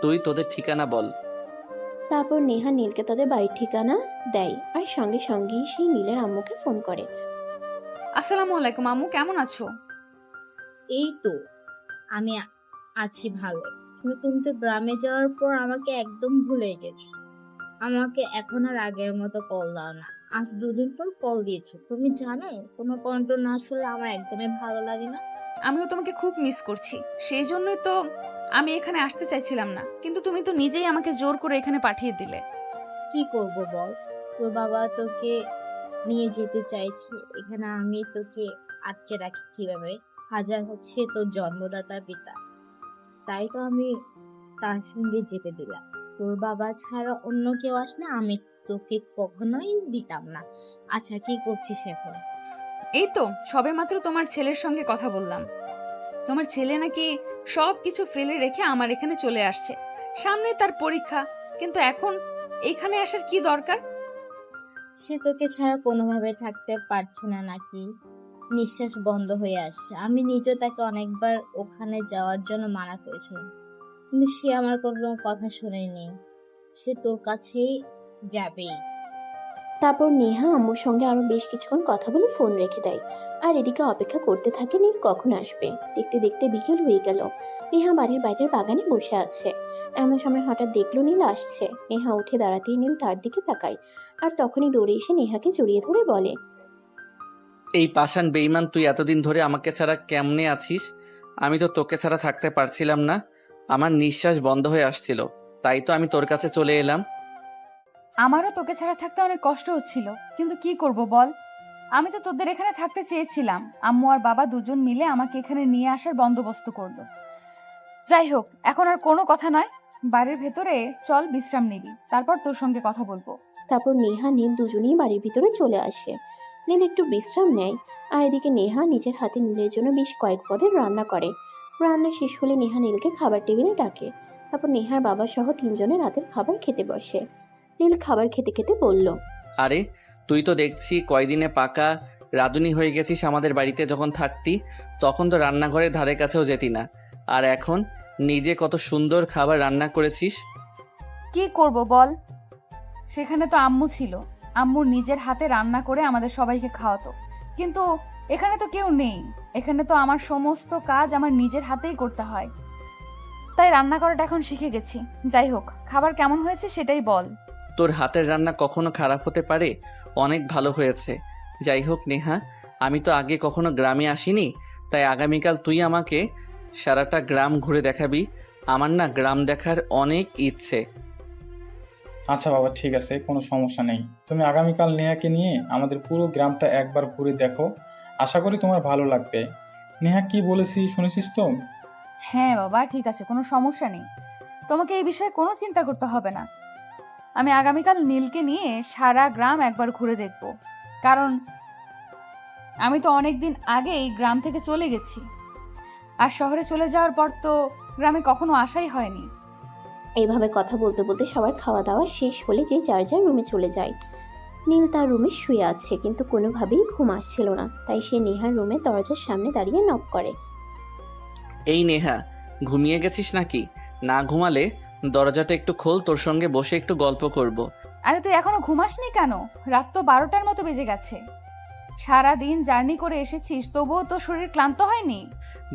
তুই তোদের ঠিকানা বল। তারপর নেহা নীলকে তাদের বাড়ির ঠিকানা দেয় আর সঙ্গে সঙ্গেই সেই নীলের আম্মুকে ফোন করে। আসসালামু আলাইকুম আম্মু, কেমন আছো? এই তো আমি আছি ভালো, কিন্তু তুমি তো গ্রামে যাওয়ার পর আমাকে একদম ভুলে গেছো। আমাকে এখন আর আগের মতো কল দাও না। আজ 2 দিন পর কল দিয়েছো। তুমি জানো কোনো কন্ট্রোল না শুনলে আমার একদমই ভালো লাগে না। আমিও তোমাকে খুব মিস করছি, সেই জন্যই তো আমি এখানে আসতে চাইছিলাম না, কিন্তু তুমি তো নিজেই আমাকে জোর করে এখানে পাঠিয়ে দিলে। কি করব বল, তোর বাবা তোকে নিয়ে যেতে চাইছে এখানে, আমি তোকে আটকে রাখি কিভাবে? হাজার হোক সে তোর জন্মদাতার পিতা, তাই তো আমি তার সঙ্গে যেতে দিলাম। তোর বাবা ছাড়া অন্য কেউ আসলে আমি তোকে কখনোই দিতাম না। আচ্ছা, কি করছিস এখন? এই তো সবেমাত্র তোমার ছেলের সঙ্গে কথা বললাম। তোমার ছেলে নাকি সব কিছু ফেলে রেখে আমার এখানে চলে আসছে, সামনে তার পরীক্ষা, কিন্তু এখন এখানে আসার কি দরকার? সে তোকে ছাড়া কোনোভাবে থাকতে পারছে না নাকি? নিঃশ্বাস বন্ধ হয়ে আসছে। আমি নিজে তাকে অনেকবার ওখানে যাওয়ার জন্য মানা করেছিলাম, কিন্তু সে আমার কোনো কথা শুনেনি। সে তোর কাছেই যাবেই। তারপর নেহা আম্মুর সঙ্গে আরো বেশ কিছুক্ষণ কথা বলে ফোন রেখে দেয় আর এদিকে অপেক্ষা করতে থাকে নীল কখন আসবে। দেখতে দেখতে বিকেল হয়ে গেল। নেহা বাড়ির বাইরের বাগানে বসে আছে। এমন সময় হঠাৎ দেখলো নীল আসছে। নেহা উঠে দাঁড়াতেই নীল তার দিকে তাকায় আর তখনই দৌড়ে এসে নেহাকে জড়িয়ে ধরে বলে, এই পাষাণ বেঈমান, তুই এতদিন ধরে আমাকে ছাড়া কেমনে আছিস? আমি তো তোকে ছাড়া থাকতে পারছিলাম না, আমার নিঃশ্বাস বন্ধ হয়ে আসছিল, তাই তো আমি তোর কাছে চলে এলাম। আমারও তোকে ছাড়া থাকতে অনেক কষ্ট হচ্ছিল, কিন্তু কি করব বল। আমি তো তোদের এখানে থাকতে চেয়েছিলাম, আম্মু আর বাবা দুজন মিলে আমাকে এখানে নিয়ে আসার বন্দোবস্ত করলো। যাই হোক, এখন আর কোনো কথা নয়, বাড়ির ভেতরে চল বিশ্রাম নিবি, তারপর তোর সঙ্গে কথা বলবো। তারপর নেহা নীল দুজনেই বাড়ির ভিতরে চলে আসে। নীল একটু বিশ্রাম নেয়, আর এদিকে নেহা নিজের হাতে নীলের জন্য বেশ কয়েক পদের রান্না করে। রান্না শেষ হলে নেহা নীলকে খাবার টেবিলে ডাকে। তারপর নেহার বাবা সহ তিনজনের রাতের খাবার খেতে বসে। নীল খাবার খেতে খেতে বলল, আরে তুই তো দেখছি কয়দিনে পাকা রাঁধুনি হয়ে গেছিস। আমাদের বাড়িতে যখন থাকতি তখন তো রান্নাঘরের ধারে কাছেও যেতি না, আর এখন নিজে কত সুন্দর খাবার রান্না করেছিস। কি করব বল, সেখানে তো আম্মু ছিল, আম্মুর নিজের হাতে রান্না করে আমাদের সবাইকে খাওয়াতো। কিন্তু এখানে তো কেউ নেই, এখানে তো আমার সমস্ত কাজ আমার নিজের হাতেই করতে হয়, তাই রান্না করাটা এখন শিখে গেছি। যাই হোক, খাবার কেমন হয়েছে সেটাই বল। তোর হাতের রান্না কখনো খারাপ হতে পারে? অনেক ভালো হয়েছে। যাই হোক নেহা, আমি তো আগে কখনো গ্রামে আসিনি, তাই আগামীকাল তুই আমাকে সারাটা গ্রাম ঘুরে দেখাবি। আমার না গ্রাম দেখার অনেক ইচ্ছে। আচ্ছা বাবা, ঠিক আছে, কোনো সমস্যা নেই। তুমি আগামীকাল নেহাকে নিয়ে আমাদের পুরো গ্রামটা একবার ঘুরে দেখো, আশা করি তোমার ভালো লাগবে। নেহা কি বলেছি শুনেছিস তো? হ্যাঁ বাবা, ঠিক আছে, কোনো সমস্যা নেই, তোমাকে এই বিষয়ে কোনো চিন্তা করতে হবে না। আমি আগামীকাল নীলকে নিয়ে সারা গ্রাম একবার ঘুরে দেখব, কারণ আমি তো অনেক দিন আগেই গ্রাম থেকে চলে গেছি, আর শহরে চলে যাওয়ার পর তো গ্রামে কখনো আসাই হয়নি। এইভাবে কথা বলতে বলতে সবার খাওয়া দাওয়া শেষ হলে যে যার যার রুমে চলে যায়। নীল তার রুমে শুয়ে আছে, কিন্তু কোনোভাবেই ঘুম আসছিল না, তাই সে নেহার রুমে দরজার সামনে দাঁড়িয়ে নক করে। এই নেহা, ঘুমিয়ে গেছিস নাকি? না ঘুমালে দরজাটা একটু খোল, তোর সঙ্গে বসে একটু গল্প করব। আরে তুই এখনো ঘুমাসনি কেন? রাত তো 12টার মতো বেজে গেছে। সারা দিন জার্নি করে এসেছিস, তবুও তো শরীর ক্লান্ত হয়নি?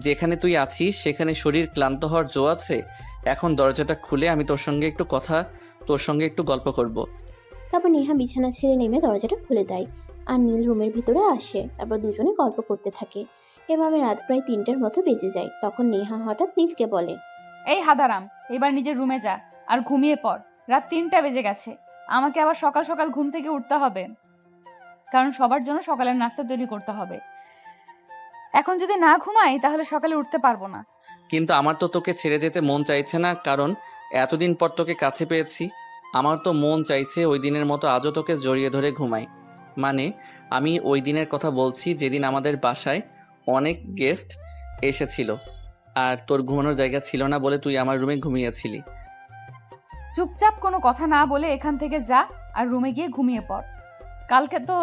যেখানে তুই আছিস সেখানে শরীর ক্লান্ত হওয়ার জো আছে? এখন দরজাটা খুলে আমি তোর সঙ্গে একটু গল্প করব। তারপর নেহা বিছানা ছেড়ে নেমে দরজাটা খুলে দেয়, আর নীল রুমের ভিতরে আসে। তারপর দুজনে গল্প করতে থাকে। এভাবে রাত প্রায় 3টার মতো বেজে যায়। তখন নেহা হঠাৎ নীলকে বলে, এই হাদারাম, এবার নিজের রুমে যা আর ঘুমিয়ে পড়। রাত 3টা বেজে গেছে, আমাকে আবার সকাল সকাল ঘুম থেকে উঠতে হবে, কারণ সবার জন্য সকালের নাস্তা তৈরি করতে হবে। এখন যদি না ঘুমাই তাহলে সকালে উঠতে পারবো না। কিন্তু আমার তো তোকে ছেড়ে যেতে মন চাইছে না, কারণ এতদিন পর তোকে কাছে পেয়েছি। আমার তো মন চাইছে ওই দিনের মতো আজও তোকে জড়িয়ে ধরে ঘুমাই। মানে আমি ওই দিনের কথা বলছি যেদিন আমাদের বাসায় অনেক গেস্ট এসেছিল, আর তোর ঘুমানোর জায়গা ছিল না বলে তুই আমার রুমে ঘুমিয়েছিলি। চুপচাপ কোনো কথা না বলে এখান থেকে যা আর রুমে গিয়ে ঘুমিয়ে পড়। কালকে তো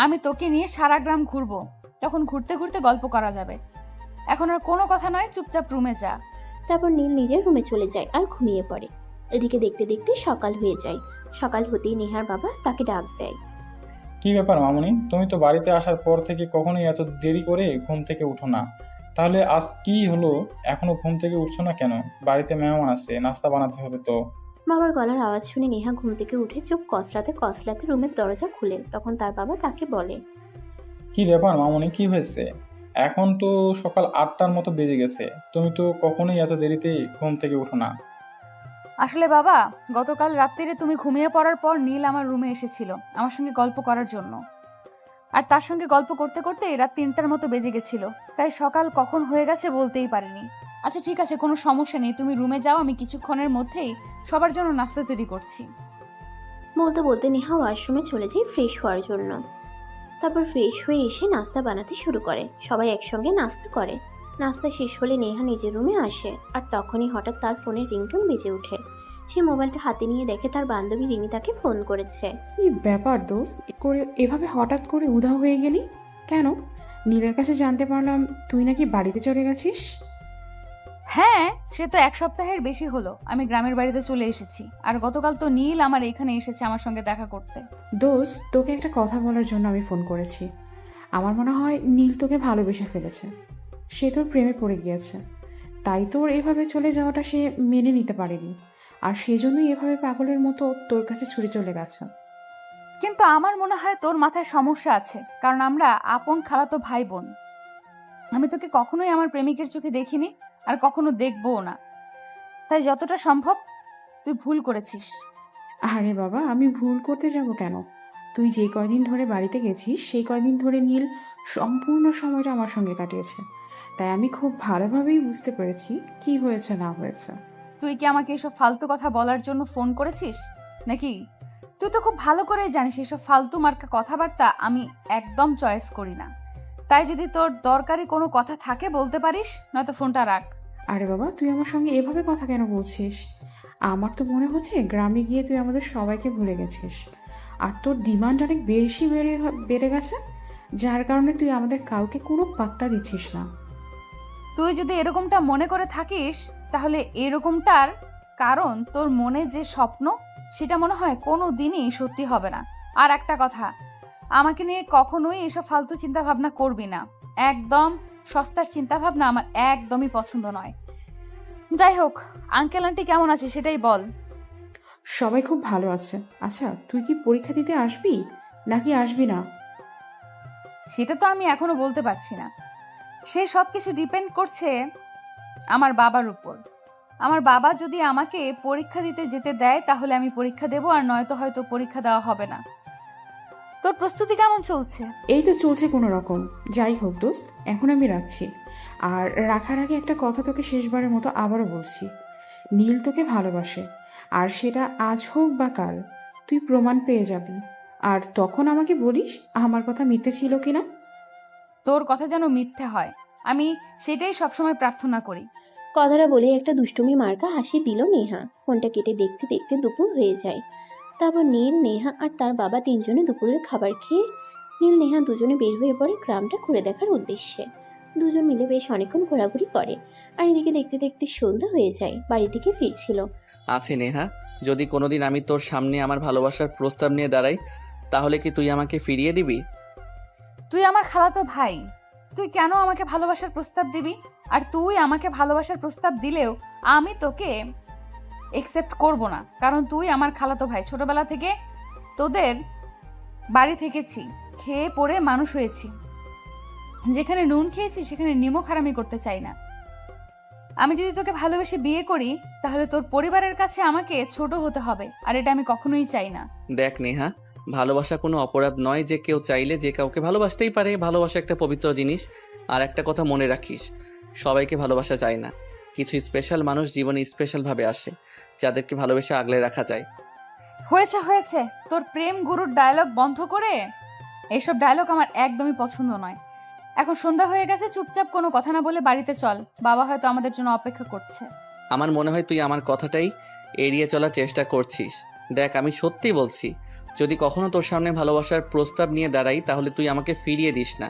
আমি তোকে নিয়ে সারা গ্রাম ঘুরবো, তখন ঘুরতে ঘুরতে গল্প করা যাবে। এখন আর কোনো কথা নয়, চুপচাপ রুমে যা। তারপর নীল নিজের রুমে চলে যায় আর ঘুমিয়ে পড়ে। এদিকে দেখতে দেখতে সকাল হয়ে যায়। সকাল হতেই নেহার বাবা তাকে ডাক দেয়। কি ব্যাপার মামুনি, তুমি তো বাড়িতে আসার পর থেকে কখনোই এত দেরি করে ঘুম থেকে উঠো না, তাহলে আজ কি হলো? এখনো ঘুম থেকে উঠছো না কেন? বাড়িতে মেহমান আছে, নাস্তা বানাতে হবে তো। বাবার গলার আওয়াজ শুনে নেহা ঘুম থেকে উঠে চোখ কসলাতে কসলাতে রুমের দরজা খুলে। তখন তার বাবা তাকে বলে, কি ব্যাপার মামুনি, কি হয়েছে? এখন তো সকাল 8টার মতো বেজে গেছে, তুমি তো কখনোই এত দেরিতে ঘুম থেকে উঠো না। আসলে বাবা, গতকাল রাত্রিরে তুমি ঘুমিয়ে পড়ার পর নীল আমার রুমে এসেছিল আমার সঙ্গে গল্প করার জন্য, আর তার সঙ্গে গল্প করতে করতে রাত 3টার মতো বেজে গেছিল, তাই সকাল কখন হয়ে গেছে বলতেই পারিনি। আচ্ছা ঠিক আছে, কোনো সমস্যা নেই, তুমি রুমে যাও, আমি কিছুক্ষণের মধ্যেই সবার জন্য নাস্তা তৈরি করছি। বলতে বলতে নেহা ওয়াশরুমে চলে যায় ফ্রেশ হওয়ার জন্য। তারপর ফ্রেশ হয়ে এসে নাস্তা বানাতে শুরু করে। সবাই একসঙ্গে নাস্তা করে। নাস্তা শেষ হলে নেহা নিজের রুমে আসে, আর তখনই হঠাৎ তার ফোনের রিংটোন বেজে ওঠে। সে মোবাইলটা হাতে নিয়ে দেখে তার বান্ধবী রিনি তাকে ফোন করেছে। কি ব্যাপার দোস্ত, এভাবে হঠাৎ করে উধাও হয়ে গেলি কেন? নীলের কাছে জানতে পারলাম তুই নাকি বাড়িতে চলে গেছিস। হ্যাঁ, সে তো 1 সপ্তাহের বেশি হলো আমি গ্রামের বাড়িতে চলে এসেছি, আর গতকাল তো নীল আমার এখানে এসেছে আমার সঙ্গে দেখা করতে। দোস্ত, তোকে একটা কথা বলার জন্য আমি ফোন করেছি। আমার মনে হয় নীল তোকে ভালোবেসে ফেলেছে, সে তোর প্রেমে পড়ে গিয়েছে, তাই তোর এভাবে চলে যাওয়াটা সে মেনে নিতে পারেনি, আর সেজন্যই এভাবে পাগলের মতো তোর কাছে ছুটে চলে গেছে। কিন্তু আমার মনে হয় তোর মাথায় সমস্যা আছে, কারণ আমরা আপন খালাতো ভাই বোন। আমি তোকে কখনোই আমার প্রেমিকের চোখে দেখিনি, আর কখনো দেখবও না। তাই যতটা সম্ভব তুই ভুল করেছিস। আরে বাবা, আমি ভুল করতে যাব কেন? তুই যে কয়দিন ধরে বাড়িতে গেছিস সেই কয়দিন ধরে নীল সম্পূর্ণ সময়টা আমার সঙ্গে কাটিয়েছে। তাই আমি খুব ভালোভাবেই বুঝতে পেরেছি কি হয়েছে না হয়েছে। তুই কি আমাকে এসব ফালতু কথা বলার জন্য ফোন করেছিস নাকি? তুই তো খুব ভালো করে জানিস এসব ফালতু মার্কা কথাবার্তা আমি একদম চয়েস করি না। তাই যদি তোর দরকারি কোনো কথা থাকে বলতে পারিস, নয়তো ফোনটা রাখ। আরে বাবা, তুই আমার সঙ্গে এভাবে কথা কেন বলছিস? আমার তো মনে হচ্ছে গ্রামে গিয়ে তুই আমাদের সবাইকে ভুলে গেছিস। আর তোর ডিমান্ড অনেক বেশি বেড়ে গেছে, যার কারণে তুই আমাদের কাউকে কোনো পাত্তা দিচ্ছিস না। তুই যদি এরকমটা মনে করে থাকিস তাহলে এরকমটার কারণ তোর মনে যে স্বপ্ন সেটা মনে হয় কোনো দিনই সত্যি হবে না। আর একটা কথা, আমাকে নিয়ে কখনোই এসব ফালতু চিন্তা ভাবনা করবি না। একদম সস্তার চিন্তা ভাবনা আমার একদমই পছন্দ নয়। যাই হোক, আঙ্কেল আন্টি কেমন আছে সেটাই বল। সবাই খুব ভালো আছে। আচ্ছা, তুই কি পরীক্ষা দিতে আসবি নাকি আসবি না? সেটা তো আমি এখনো বলতে পারছি না। সে সব কিছু ডিপেন্ড করছে আমার বাবার উপর। আমার বাবা যদি আমাকে পরীক্ষা দিতে যেতে দেয় তাহলে আমি পরীক্ষা দেবো, আর নয়তো হয়তো পরীক্ষা দেওয়া হবে না। তোর প্রস্তুতি কেমন চলছে? এই তো চলছে কোনো রকম। যাই হোক দোস্ত, এখন আমি রাখছি। আর রাখার আগে একটা কথা তোকে শেষবারের মতো আবারও বলছি, নীল তোকে ভালোবাসে। আর সেটা আজ হোক বা কাল, তুই প্রমাণ পেয়ে যাবি। আর তখন আমাকে বলিস আমার কথা মিথ্যে ছিল কিনা। তোর কথা যেন মিথ্যে হয়, আমি সেটাই সবসময় প্রার্থনা করি। কথাটা বলে একটা দুষ্টুমি মার্কা হাসি দিল নেহা। ফোনটা কেটে দেখতে দেখতে দুপুর হয়ে যায়। তারপর নীল, নেহা আর তার বাবা তিনজনে দুপুরের খাবার খেয়ে নীল নেহা দুজনে বের হয়ে পড়ে গ্রামটা ঘুরে দেখার উদ্দেশ্যে। দুজন মিলে বেশ অনেকক্ষণ ঘোরাঘুরি করে। আর এদিকে দেখতে দেখতে সন্ধ্যা হয়ে যায়। বাড়ি থেকে ফিরছিল। আছে নেহা, যদি কোনোদিন আমি তোর সামনে আমার ভালোবাসার প্রস্তাব নিয়ে দাঁড়াই তাহলে কি তুই আমাকে ফিরিয়ে দিবি? তুই আমার খালাতো ভাই, তুই কেন আমাকে ভালোবাসার প্রস্তাব দিবি? আর তুই আমাকে ভালোবাসার প্রস্তাব দিলেও আমি তোকে একসেপ্ট করব না, কারণ তুই আমার খালাতো ভাই। ছোটবেলা থেকে তোদের বাড়ি থেকেছি, খেয়ে পড়ে মানুষ হয়েছি। যেখানে নুন খেয়েছি সেখানে নিমক হারামি করতে চাই না। আমি যদি তোকে ভালোবেসে বিয়ে করি তাহলে তোর পরিবারের কাছে আমাকে ছোট হতে হবে, আর এটা আমি কখনোই চাই না। দেখ নেহা, ভালোবাসা কোনো অপরাধ নয় যে কেউ চাইলে যে কাউকে ভালোবাসতেই পারে। ভালোবাসা একটা পবিত্র জিনিস। আর একটা কথা মনে রাখিস, সবাইকে ভালোবাসা যায় না। কিছু স্পেশাল মানুষ জীবনে স্পেশালভাবে আসে, যাদেরকে ভালোবেসে আগলে রাখা যায়। হয়েছে হয়েছে, তোর প্রেম গুরুর ডায়লগ বন্ধ করে। এইসব ডায়লগ আমার একদমই পছন্দ নয়। এখন সন্ধ্যা হয়ে গেছে, চুপচাপ কোনো কথা না বলে বাড়িতে চল। বাবা হয়তো আমাদের জন্য অপেক্ষা করছে। আমার মনে হয় তুই আমার কথাটাই এড়িয়ে চলার চেষ্টা করছিস। দেখ, আমি সত্যি বলছি, যদি কখনো তোর সামনে ভালোবাসার প্রস্তাব নিয়ে দাঁড়াই তাহলে তুই আমাকে ফিরিয়ে দিস না।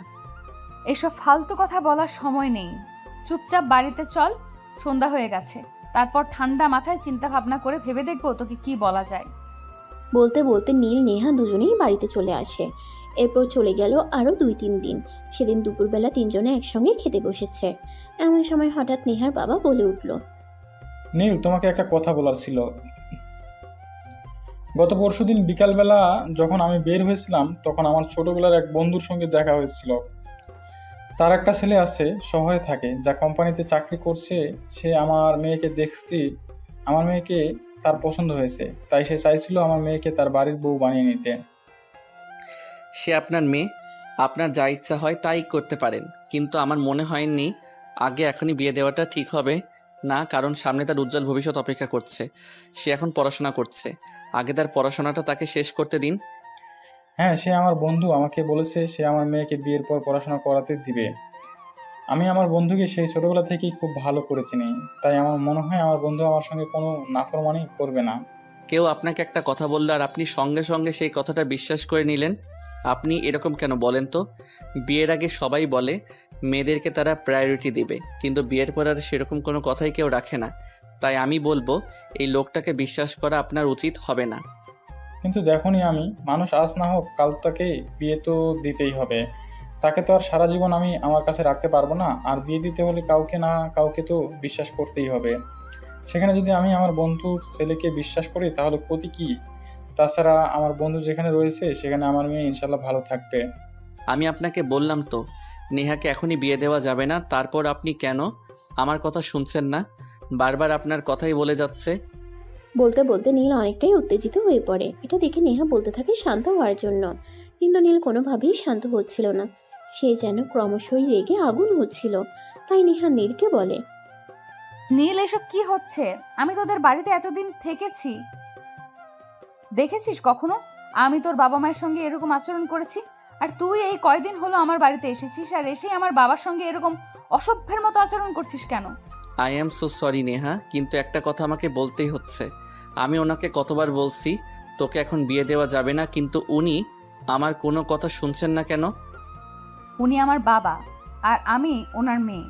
এসব ফালতু কথা বলার সময় নেই, চুপচাপ বাড়িতে চল। সন্ধ্যা হয়ে গেছে, তারপর ঠান্ডা মাথায় চিন্তা ভাবনা করে ভেবে দেখবো তোকে কি বলা যায়। বলতে বলতে নীল নেহা দুজনেই বাড়িতে চলে আসে। এরপর চলে গেল আরও 2-3 দিন। সেদিন দুপুরবেলা তিনজনে একসঙ্গে খেতে বসেছে। এমন সময় হঠাৎ নেহার বাবা বলে উঠল, নীল, তোমাকে একটা কথা বলার ছিল। গত পরশুদিন বিকালবেলা যখন আমি বের হয়েছিলাম তখন আমার ছোটবেলার এক বন্ধুর সঙ্গে দেখা হয়েছিল। তার একটা ছেলে আছে, শহরে থাকে, যা কোম্পানিতে চাকরি করছে। সে আমার মেয়েকে দেখছি, আমার মেয়েকে তার পছন্দ হয়েছে, তাই সে চাইছিল আমার মেয়েকে তার বাড়ির বউ বানিয়ে নিতে। সে আপনার মেয়ে, আপনার যা ইচ্ছা হয় তাই করতে পারেন, কিন্তু আমার মনে হয়নি আগে এখনই বিয়ে দেওয়াটা ঠিক হবে না, কারণ সামনে তার উজ্জ্বল ভবিষ্যৎ অপেক্ষা করছে। সে এখন পড়াশোনা করছে, আগে তার পড়াশোনাটা তাকে শেষ করতে দিন। হ্যাঁ, সে আমার বন্ধু, আমাকে বলেছে সে আমার মেয়েকে বিয়ের পর পড়াশোনা করাতে দিবে। আমি আমার বন্ধুকে সেই ছোটবেলা থেকেই খুব ভালো করে চিনি, তাই আমার মনে হয় আমার বন্ধু আমার সঙ্গে কোনো নাফরমানি করবে না। কেউ আপনাকে একটা কথা বললো আর আপনি সঙ্গে সঙ্গে সেই কথাটা বিশ্বাস করে নিলেন। আপনি এরকম কেন বলেন তো? বিয়ের আগে সবাই বলে মেয়েদেরকে তারা প্রায়োরিটি দিবে, কিন্তু বিয়ের পর আর সেরকম কোনো কথাই কেউ রাখে না। তাই আমি বলবো এই লোকটাকে বিশ্বাস করা আপনার উচিত হবে না। কিন্তু দেখোনি, আমি মানুষ আজ না হোক কাল তাকে বিয়ে তো দিতেই হবে। তাকে তো আর সারা জীবন আমি আমার কাছে রাখতে পারবো না। আর বিয়ে দিতে হলে কাউকে না কাউকে তো বিশ্বাস করতেই হবে। সেখানে যদি আমি আমার বন্ধুর ছেলেকে বিশ্বাস করি তাহলে ক্ষতি কি? তাছাড়া আমার বন্ধু যেখানে রয়েছে সেখানে আমার মেয়ে ইনশাল্লাহ ভালো থাকবে। আমি আপনাকে বললাম তো নেহাকে এখনই বিয়ে দেওয়া যাবে না। তারপর আপনি কেন আমার কথা শুনছেন না? বারবার আপনার কথাই বলে যাচ্ছে। বলতে বলতে নীল অনেকটাই উত্তেজিত হয়ে পড়ে। এটা দেখে নেহা বলতে থাকে শান্ত হওয়ার জন্য, কিন্তু নীল কোনোভাবেই শান্ত হচ্ছিল না। সে যেন ক্রমশই রেগে আগুন হচ্ছিল। তাই নেহা নীলকে বলে, নীল, এসব কি হচ্ছে? আমি তোদের বাড়িতে এতদিন থেকেছি, দেখেছিস কখনো আমি তোর বাবা মায়ের সঙ্গে এরকম আচরণ করেছি? আর তুই এই কয়দিন হলো আমার বাড়িতে এসেছিস, আর এসেই আমার বাবার সঙ্গে এরকম অসভ্যের মতো আচরণ করছিস কেন? I am so sorry Neha, কিন্তু একটা কথা আমাকে বলতেই হচ্ছে। আমি ওনাকে কতবার বলছি তোকে এখন বিয়ে দেওয়া যাবে না, কিন্তু উনি আমার কোনো কথা শুনছেন না কেন? উনি আমার বাবা আর আমি ওনার মেয়ে।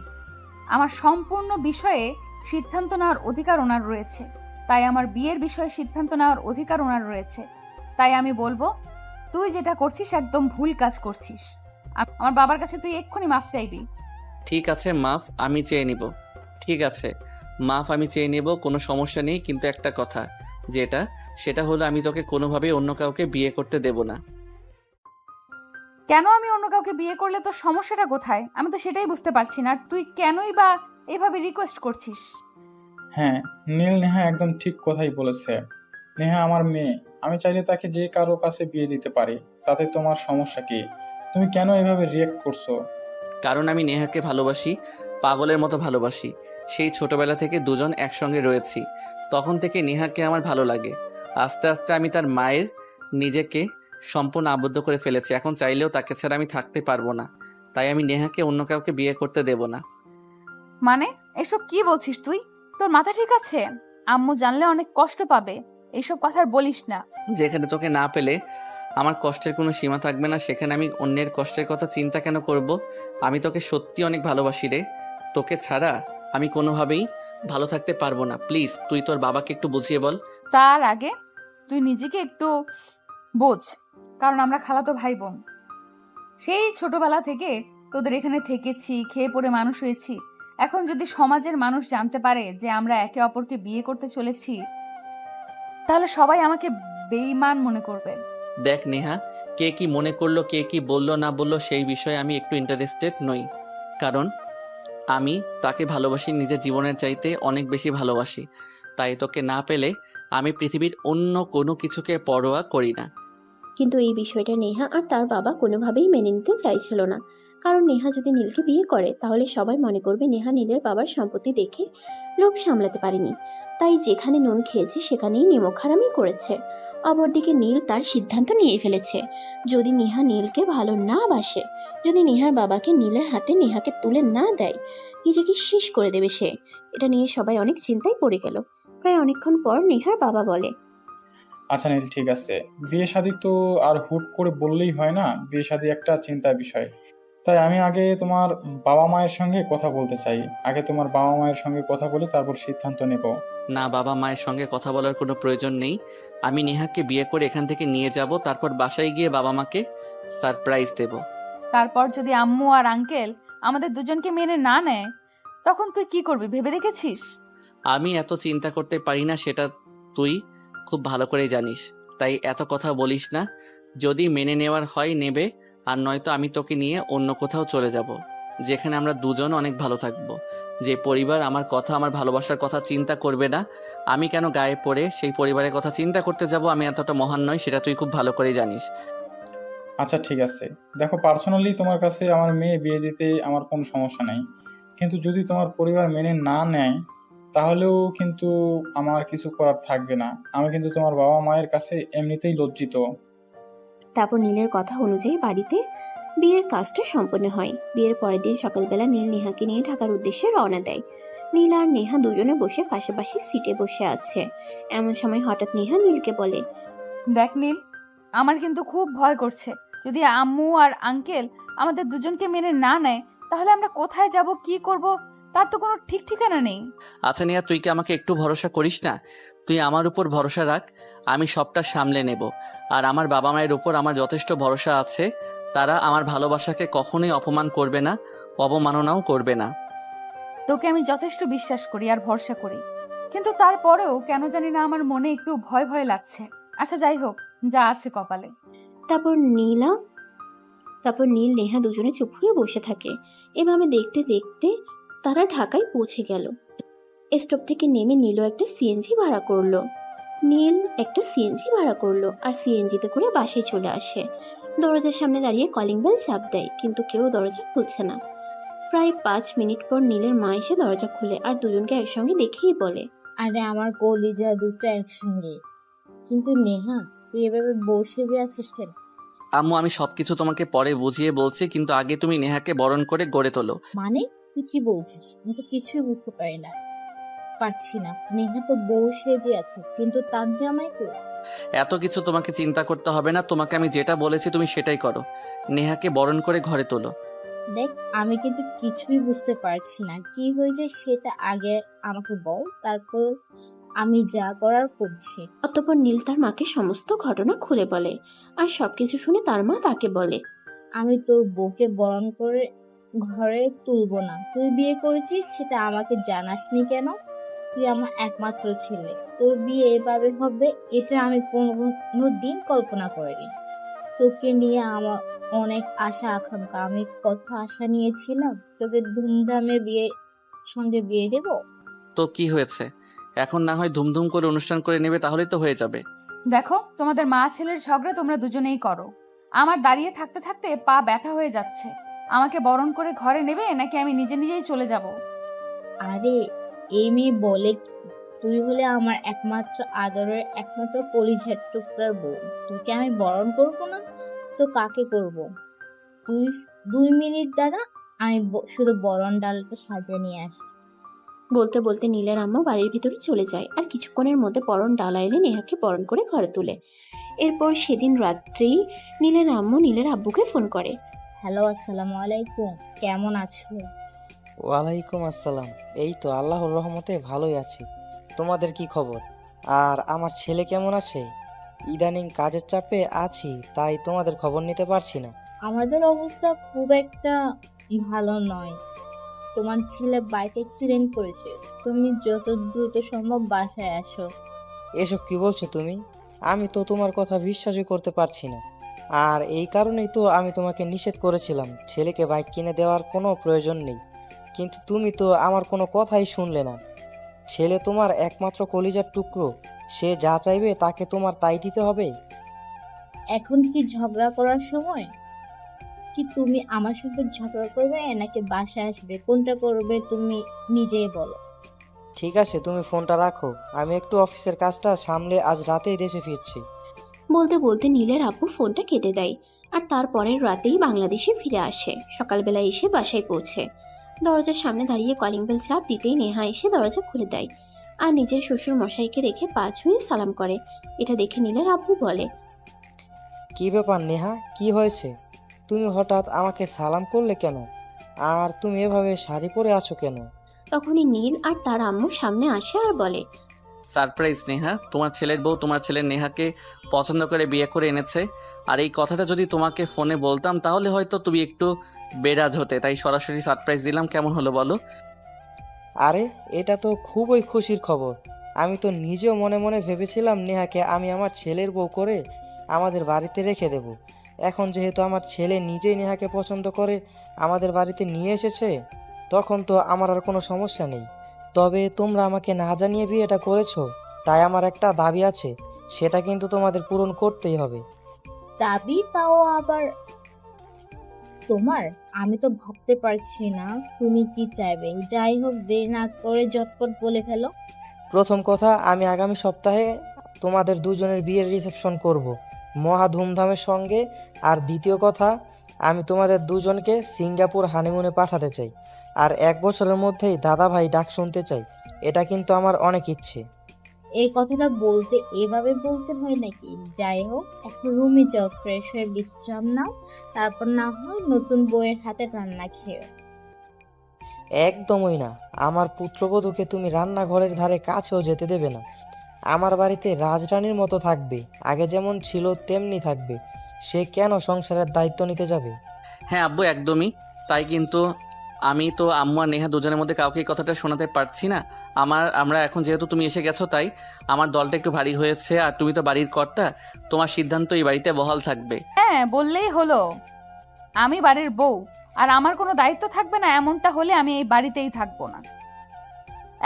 আমার সম্পূর্ণ বিষয়ে সিদ্ধান্ত নেওয়ার অধিকার ওনার রয়েছে, তাই আমার বিয়ের বিষয়ে সিদ্ধান্ত নেওয়ার অধিকার ওনার রয়েছে। তাই আমি বলবো, তুই যেটা করছিস একদম ভুল কাজ করছিস। আমার বাবার কাছে তুই এক্ষুনি মাফ চাইবি। ঠিক আছে, মাফ আমি চেয়ে নিব। ঠিক আছে, মাফ আমি চেয়ে নেব, কোনো সমস্যা নেই, কিন্তু একটা কথা সেটা হলো আমি তোকে কোনোভাবেই অন্য কাউকে বিয়ে করতে দেব না। কেন আমি অন্য কাউকে বিয়ে করলে তোর সমস্যাটা কোথায়? আমি তো সেটাই বুঝতে পারছি না। আর তুই কেনই বা এভাবে রিকোয়েস্ট করছিস? হ্যাঁ, নীল নেহা একদম ঠিক কথাই বলেছে। নেহা আমার মেয়ে, আমি চাইলে তাকে যে কারো কাছে বিয়ে দিতে পারি, তাতে তোমার সমস্যা কি? তুমি কেন এভাবে রিয়েক্ট করছো? কারণ আমি নেহাকে ভালোবাসি, পাগলের মতো ভালোবাসি। সেই ছোটবেলা থেকে দুজন একসঙ্গে রয়েছি, তখন থেকে নেহাকে আমার ভালো লাগে। আস্তে আস্তে আমি তার মায়ের নিজেকে সম্পূর্ণ আবদ্ধ করে ফেলেছি। এখন চাইলেও তাকে ছাড়া আমি থাকতে পারবো না। তাই আমি নেহাকে অন্য কাউকে বিয়ে করতে দেব না। মানে এসব কি বলছিস তুই? তোর মাথা ঠিক আছে? আম্মু জানলে অনেক কষ্ট পাবে। এইসব কথা আর বলিস না। যেখানে তোকে না পেলে আমার কষ্টের কোনো সীমা থাকবে না, সেখানে আমি অন্যের কষ্টের কথা চিন্তা কেন করব? আমি তোকে সত্যি অনেক ভালোবাসি রে। তোকে ছাড়া আমি কোনোভাবেই ভালো থাকতে পারবো না। প্লিজ তুই তোর বাবাকে একটু বুঝিয়ে বল। তার আগে তুই নিজেকে একটু বোঝ, কারণ আমরা খালাতো ভাই বোন। সেই ছোটবেলা থেকে তোদের এখানে থেকেছি, খেয়ে পড়ে মানুষ হয়েছি। এখন যদি সমাজের মানুষ জানতে পারে যে আমরা একে অপরকে বিয়ে করতে চলেছি, তাহলে সবাই আমাকে বেঈমান মনে করবে। দেখ নেহা, কে কি মনে করলো, কে কি বললো না বললো, সেই বিষয়ে আমি একটু ইন্টারেস্টেড নই। কারণ আমি তাকে ভালোবাসি, নিজের জীবনের চাইতে অনেক বেশি ভালোবাসি। তাই তোকে না পেলে আমি পৃথিবীর অন্য কোনো কিছুকে পরোয়া করি না। কিন্তু এই বিষয়টা নেহা আর তার বাবা কোনোভাবেই মেনে নিতে চাইছিল না। কারণ নেহা যদি নীলকে বিয়ে করে তাহলে সবাই মনে করবে নেহা নীলের বাবার সম্পত্তি দেখে লোভ সামলাতে পারেনি, তাই যেখানে নুন খেয়েছে সেখানেই নিমক হারামি করেছে। অপরদিকে নীল তার সিদ্ধান্ত নিয়ে ফেলেছে, যদি নেহা নীলকে ভালো না বাসে, যদি নেহার বাবাকে নীলের হাতে নেহাকে তুলে না দেয়, নিজেকে শেষ করে দেবে সে। এটা নিয়ে সবাই অনেক চিন্তায় পড়ে গেল। প্রায় অনেকক্ষণ পর নেহার বাবা বলে, আচ্ছা নীল, ঠিক আছে, বিয়ে শাদী তো আর হুট করে বললেই হয় না। বিয়ে শাদী একটা চিন্তার বিষয়। তাই আমি আগে তোমার বাবা মায়ের সঙ্গে কথা বলতে চাই। আগে তোমার বাবা মায়ের সঙ্গে কথা বলে তারপর সিদ্ধান্ত নেব। না, বাবা মায়ের সঙ্গে কথা বলার কোনো প্রয়োজন নেই। আমি নেহাকে বিয়ে করে এখান থেকে নিয়ে যাব, তারপর বাসায় গিয়ে বাবা মাকে সারপ্রাইজ দেব। তারপর যদি আম্মু আর আঙ্কেল আমাদের দুজনকে মেনে না নেয়, তখন তুই কি করবি ভেবে দেখেছিস? আমি এত চিন্তা করতে পারি না, সেটা তুই খুব ভালো করেই জানিস। তাই এত কথা বলিস না। যদি মেনে নেওয়ার হয় নেবে, আর নয়তো আমি তোকে নিয়ে অন্য কোথাও চলে যাব, যেখানে আমরা দুজন অনেক ভালো থাকবো। যে পরিবার আমার কথা, আমার ভালোবাসার কথা চিন্তা করবে না, আমি কেন গায়ে পড়ে সেই পরিবারের কথা চিন্তা করতে যাব? আমি এতটা মহান নই, সেটা তুই খুব ভালো করেই জানিস। আচ্ছা ঠিক আছে, দেখো, পার্সোনালি তোমার কাছে আমার মেয়ে বিয়ে দিতে আমার কোনো সমস্যা নেই। কিন্তু যদি তোমার পরিবার মেনে না নেয়, তাহলেও কিন্তু আমার কিছু করার থাকবে না। আমি কিন্তু তোমার বাবা মায়ের কাছে এমনিতেই লজ্জিত। তারপর নীলের কথা অনুযায়ী বাড়িতে বিয়ের কাজটা সম্পন্ন হয়। বিয়ের পরের দিন সকালবেলা নীল নেহাকে নিয়ে ঢাকার উদ্দেশ্যে রওনা দেয়। নীল আর নেহা দুজনে বসে পাশাপাশি সিটে বসে আছে। এমন সময় হঠাৎ নেহা নীলকে বলে, দেখ নীল, আমার কিন্তু খুব ভয় করছে। যদি আম্মু আর আঙ্কেল আমাদের দুজনকে মেনে না নেয়, তাহলে আমরা কোথায় যাব, কি করব, তার তো কোনো ঠিক ঠিকানা নেই। আচ্ছা নিয়া, তুই কি আমাকে একটু ভরসা করিস না? তুই আমার উপর ভরসা রাখ, আমি সবটা সামলে নেব। আর আমার বাবা মায়ের উপর আমার যথেষ্ট ভরসা আছে। তারা আমার ভালোবাসাকে কখনোই অপমান করবে না, অবমাননাও করবে না। তোকে আমি যথেষ্ট বিশ্বাস করি আর ভরসা করি, কিন্তু তারপরেও কেন জানি না আমার মনে একটু ভয় ভয় লাগছে। আচ্ছা যাই হোক, যা আছে কপালে। তারপর নীল নেহা দুজনে চুপ হয়ে বসে থাকে। এভাবে দেখতে দেখতে তারা ঢাকায় পৌঁছে গেল। স্টপ থেকে নেমে নীলও একটা সিএনজি ভাড়া করলো। আর সিএনজিতে করে বাসায় চলে আসে। দরজার সামনে দাঁড়িয়ে কলিং বেল চাপ দেয়, কিন্তু কেউ দরজা খুলছে না। প্রায় 5 মিনিট পর নীলের মা এসে দরজা খুলে আর দুজনকে একসঙ্গে দেখেই বলে, আরে আমার কলিজা দুটো একসঙ্গে। কিন্তু নেহা, তুই এভাবে বসে দিয়ে আছিস কেন? আম্মু, আমি সবকিছু তোমাকে পরে বুঝিয়ে বলছি, কিন্তু আগে তুমি নেহাকে বরণ করে গড়ে তোলো। মানে তুই কি বলছিস? আমি তো কিছুই বুঝতে পারছি না। নেহা তো বউ সেজে আছে, কিন্তু তার জামাই তো। এত কিছু তোমাকে চিন্তা করতে হবে না, তোমাকে আমি যেটা বলেছি তুমি সেটাই করো। নেহাকে বরণ করে ঘরে তোলো। দেখ, আমি কিন্তু কিছুই বুঝতে পারছি না। কি হয়েছে সেটা আগে আমাকে বল, তারপর আমি যা করার করছি। অতঃপর নীল তার মাকে সমস্ত ঘটনা খুলে বলে। আর সবকিছু শুনে তার মা তাকে বলে, আমি তোর বউকে বরণ করে ঘরে তুলবো না। তুই বিয়ে করেছিস, সেটা আমাকে জানাসনি কেন? তুই আমার একমাত্র ছেলে, তোর বিয়ে এভাবে হবে এটা আমি কোনো দিন কল্পনা করিনি। তোকে নিয়ে আমার অনেক আশা আকাঙ্ক্ষা। আমি কত আশা নিয়েছিলাম, তোকে ধুমধামে সঙ্গে বিয়ে দেব। তো কি হয়েছে, এখন না হয় ধুমধুম করে অনুষ্ঠান করে নেবে, তাহলেই তো হয়ে যাবে। দেখো, তোমাদের মা ছেলের ঝগড়া তোমরা দুজনেই করো। আমার দাঁড়িয়ে থাকতে থাকতে পা ব্যথা হয়ে যাচ্ছে। আমাকে বরণ করে ঘরে নেবে নাকি আমি নিজে নিজেই চলে যাব? আরে, এই মেয়ে বলে কি? তুই হলে আমার একমাত্র আদরের, একমাত্র কলিজার টুকরার বউ। তোকে আমি বরণ করবো না তো কাকে করব? তুই 2 মিনিট দ্বারা আমি শুধু বরণ ডালটা সাজিয়ে নিয়ে আসছি। বলতে বলতে নীলের আম্মা বাড়ির ভিতরে চলে যায়। আর কিছুক্ষণের মধ্যে বরণ ডালা এলে নেহাকে বরণ করে ঘরে তুলে। এরপর সেদিন রাত্রেই নীলের আম্মু নীলের আব্বুকে ফোন করে। হ্যালো, আসসালামু আলাইকুম, কেমন আছো? ওয়ালাইকুম আসসালাম। এই তো আল্লাহর রহমতে ভালোই আছি। তোমাদের কি খবর? আর আমার ছেলে কেমন আছে? ইদানিং কাজের চাপে আছি, তাই তোমাদের খবর নিতে পারছি না। আমাদের অবস্থা খুব একটা ভালো নয়। তোমার ছেলে বাইক অ্যাক্সিডেন্ট করেছে। তুমি যত দ্রুত সম্ভব বাসায় আসো। এসব কি বলছো তুমি? আমি তো তোমার কথা বিশ্বাসই করতে পারছি না। আর এই কারণেই তো আমি তোমাকে নিষেধ করেছিলাম ছেলেকে বাইক কিনে দেওয়ার কোনো প্রয়োজন নেই, কিন্তু তুমি তো আমার কোনো কথাই শুনলে না। ছেলে তোমার একমাত্র কলিজার টুকরো, সে যা চাইবে তাকে তোমার তাই দিতে হবে। এখন কি ঝগড়া করার সময়? কি তুমি আমার সঙ্গে ঝগড়া করবে নাকি বাসায় আসবে? কোনটা করবে তুমি নিজেই বলো। ঠিক আছে, তুমি ফোনটা রাখো, আমি একটু অফিসের কাজটা সামলে আজ রাতেই দেশে ফিরছি। বলতে বলতে নীলের আব্বু ফোনটা কেটে দেয়। আর তারপরের রাতেই বাংলাদেশে ফিরে আসে। সকালবেলা এসে বাসায় পৌঁছে দরজার সামনে দাঁড়িয়ে কলিং বেল চাপ দিতেই নেহা এসে দরজা খুলে দেয়। আর নিজের শ্বশুর মশাইকে দেখে পা ছুঁয়ে সালাম করে। এটা দেখে নীলের আব্বু বলে, কি ব্যাপার নেহা, কি হয়েছে? তুমি হঠাৎ আমাকে সালাম করলে কেন? আর তুমি এভাবে শাড়ি পরে আছো কেন? তখনই নীল আর তার আম্মু সামনে আসে আর বলে, সারপ্রাইজ নেহা, তোমার ছেলের বউ তোমার ছেলের নেহাকে পছন্দ করে বিয়ে করে এনেছে। আর এই কথাটা যদি তোমাকে ফোনে বলতাম তাহলে হয়তো তুমি একটু বেরাজ হতে, তাই সরাসরি সারপ্রাইজ দিলাম। কেমন হলো বলো? আরে, এটা তো খুবই খুশির খবর। আমি তো নিজেও মনে মনে ভেবেছিলাম নেহাকে আমি আমার ছেলের বউ করে আমাদের বাড়িতে রেখে দেব। এখন যেহেতু আমার ছেলে নিজেই নেহাকে পছন্দ করে আমাদের বাড়িতে নিয়ে এসেছে, তখন তো আমার আর কোনো সমস্যা নেই। তবে তোমরা আমাকে না জানিয়ে বিয়েটা করেছো, তাই আমার একটা দাবি আছে, সেটা কিন্তু তোমাদের পূরণ করতেই হবে। দাবি? তাও আবার তোমার? আমি তো ভাবতে পারছি না তুমি কি চাইবে। যাই হোক, দেরি না করে ঝটপট বলে ফেলো। প্রথম কথা, আমি আগামী সপ্তাহে তোমাদের দুজনের বিয়ের রিসেপশন করব মহা ধুমধামের সঙ্গে। আর দ্বিতীয় কথা, আমি তোমাদের দুজনকে সিঙ্গাপুর হানিমুনে পাঠাতে চাই। আর 1 বছরের মধ্যেই দাদা ভাই ডাক শুনতে চাই। এটা কিন্তু আমার অনেক ইচ্ছে। এই কথাটা বলতে এভাবে বলতে হয় নাকি? যাই হোক, এখন রুমে যাও, ফ্রেশ হয়ে বিশ্রাম নাও, তারপর না হয় নতুন বউয়ের হাতে রান্না খেও। একদমই না, আমার পুত্রবধূকে তুমি রান্নাঘরের ধারে কাছেও যেতে দেবে না। আমার বাড়িতে রাজরানীর মতো থাকবে, আগে যেমন ছিল তেমনি থাকবে। সে কেন সংসারের দায়িত্ব নিতে যাবে? হ্যাঁ আব্বু, একদমই তাই। কিন্তু আমি তো আম্মু আর নেহা দুজনের মধ্যে কাউকে এই কথাটা শোনাতে পারছি না। আমরা এখন যেহেতু তুমি এসে গেছো, তাই আমার দলটা একটু ভারী হয়েছে। আর তুমি তো বাড়ির কর্তা, তোমার সিদ্ধান্ত এই বাড়িতে বহাল থাকবে। হ্যাঁ, বললেই হলো। আমি বাড়ির বউ, আর আমার কোনো দায়িত্ব থাকবে না এমনটা হলে আমি এই বাড়িতেই থাকবো না।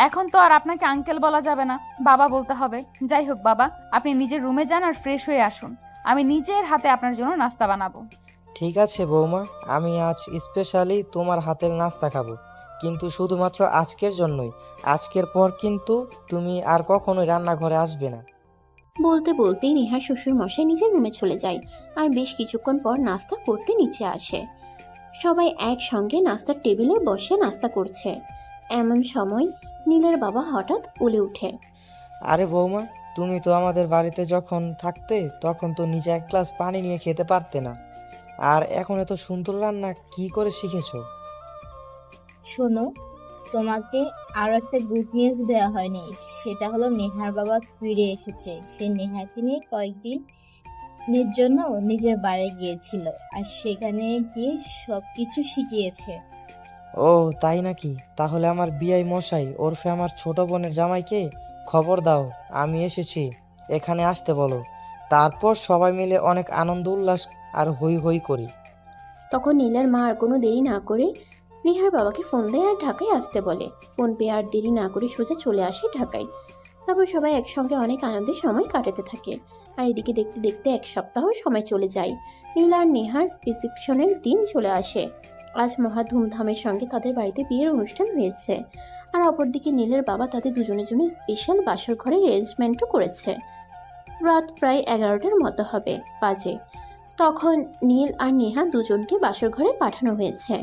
এখন তো আর আপনাকে আঙ্কেল বলা যাবে না, বাবা বলতে হবে। যাই হোক বাবা, আপনি নিজের রুমে যান আর ফ্রেশ হয়ে আসুন, আমি নিজের হাতে আপনার জন্য নাস্তা বানাবো। ঠিক আছে বৌমা, আমি আজ স্পেশালি তোমার হাতের নাস্তা খাবো, কিন্তু শুধুমাত্র আজকের জন্যই। আজকের পর কিন্তু তুমি আর কখনোই রান্নাঘরে আসবে না। বলতে বলতেই নেহার শ্বশুর মশাই নিজের রুমে চলে যায় আর বেশ কিছুক্ষণ পর নাস্তা করতে নিচে আসে। সবাই একসঙ্গে নাস্তার টেবিলে বসে নাস্তা করছে। এমন সময় নীলের বাবা হঠাৎ বলে ওঠে, আরে বৌমা, তুমি তো আমাদের বাড়িতে যখন থাকতে তখন তো নিজে এক গ্লাস পানি নিয়ে খেতে পারতে না, আর এখন এত সুন্দর রান্না কি করে শিখেছো? শোনো, তোমাকে আরো একটা গুড নিউজ দেওয়া হয়নি, সেটা হলো নেহার বাবা ফিরে এসেছে। সে নেহাকে নিয়ে কয়েকদিনের জন্য নিজের বাড়ি গিয়েছিল আর সেখানে গিয়ে সবকিছু শিখিয়েছে। ও তাই নাকি? তাহলে আমার বিআই মশাই ওরফে আমার ছোট বোনের জামাইকে খবর দাও, আমি এসেছি, এখানে আসতে বলো। তারপর সবাই মিলে অনেক আনন্দ উল্লাস আর হই হই করি। তখন নীলের মা আর কোনো দেরি না করে নেহার বাবাকে ফোন দেয় আর ঢাকায় আসতে বলে। ফোন পেয়ে আর দেরি না করে সোজা চলে আসে ঢাকায়। তারপর সবাই একসঙ্গে অনেক আনন্দের সময় কাটাতে থাকে। আর এদিকে দেখতে দেখতে এক সপ্তাহ সময় চলে যায়। নীল আর নেহার রিসেপশনের দিন চলে আসে। আজ মহা ধুমধামের সঙ্গে তাদের বাড়িতে বিয়ের অনুষ্ঠান হয়েছে। আর অপরদিকে নীলের বাবা তাদের দুজনের জন্য স্পেশাল বাসর ঘরের অ্যারেঞ্জমেন্টও করেছে। রাত প্রায় 11টার মতো হবে বাজে। তখন নীল আর নেহা দুজনকে বাসর ঘরে পাঠানো হয়েছে।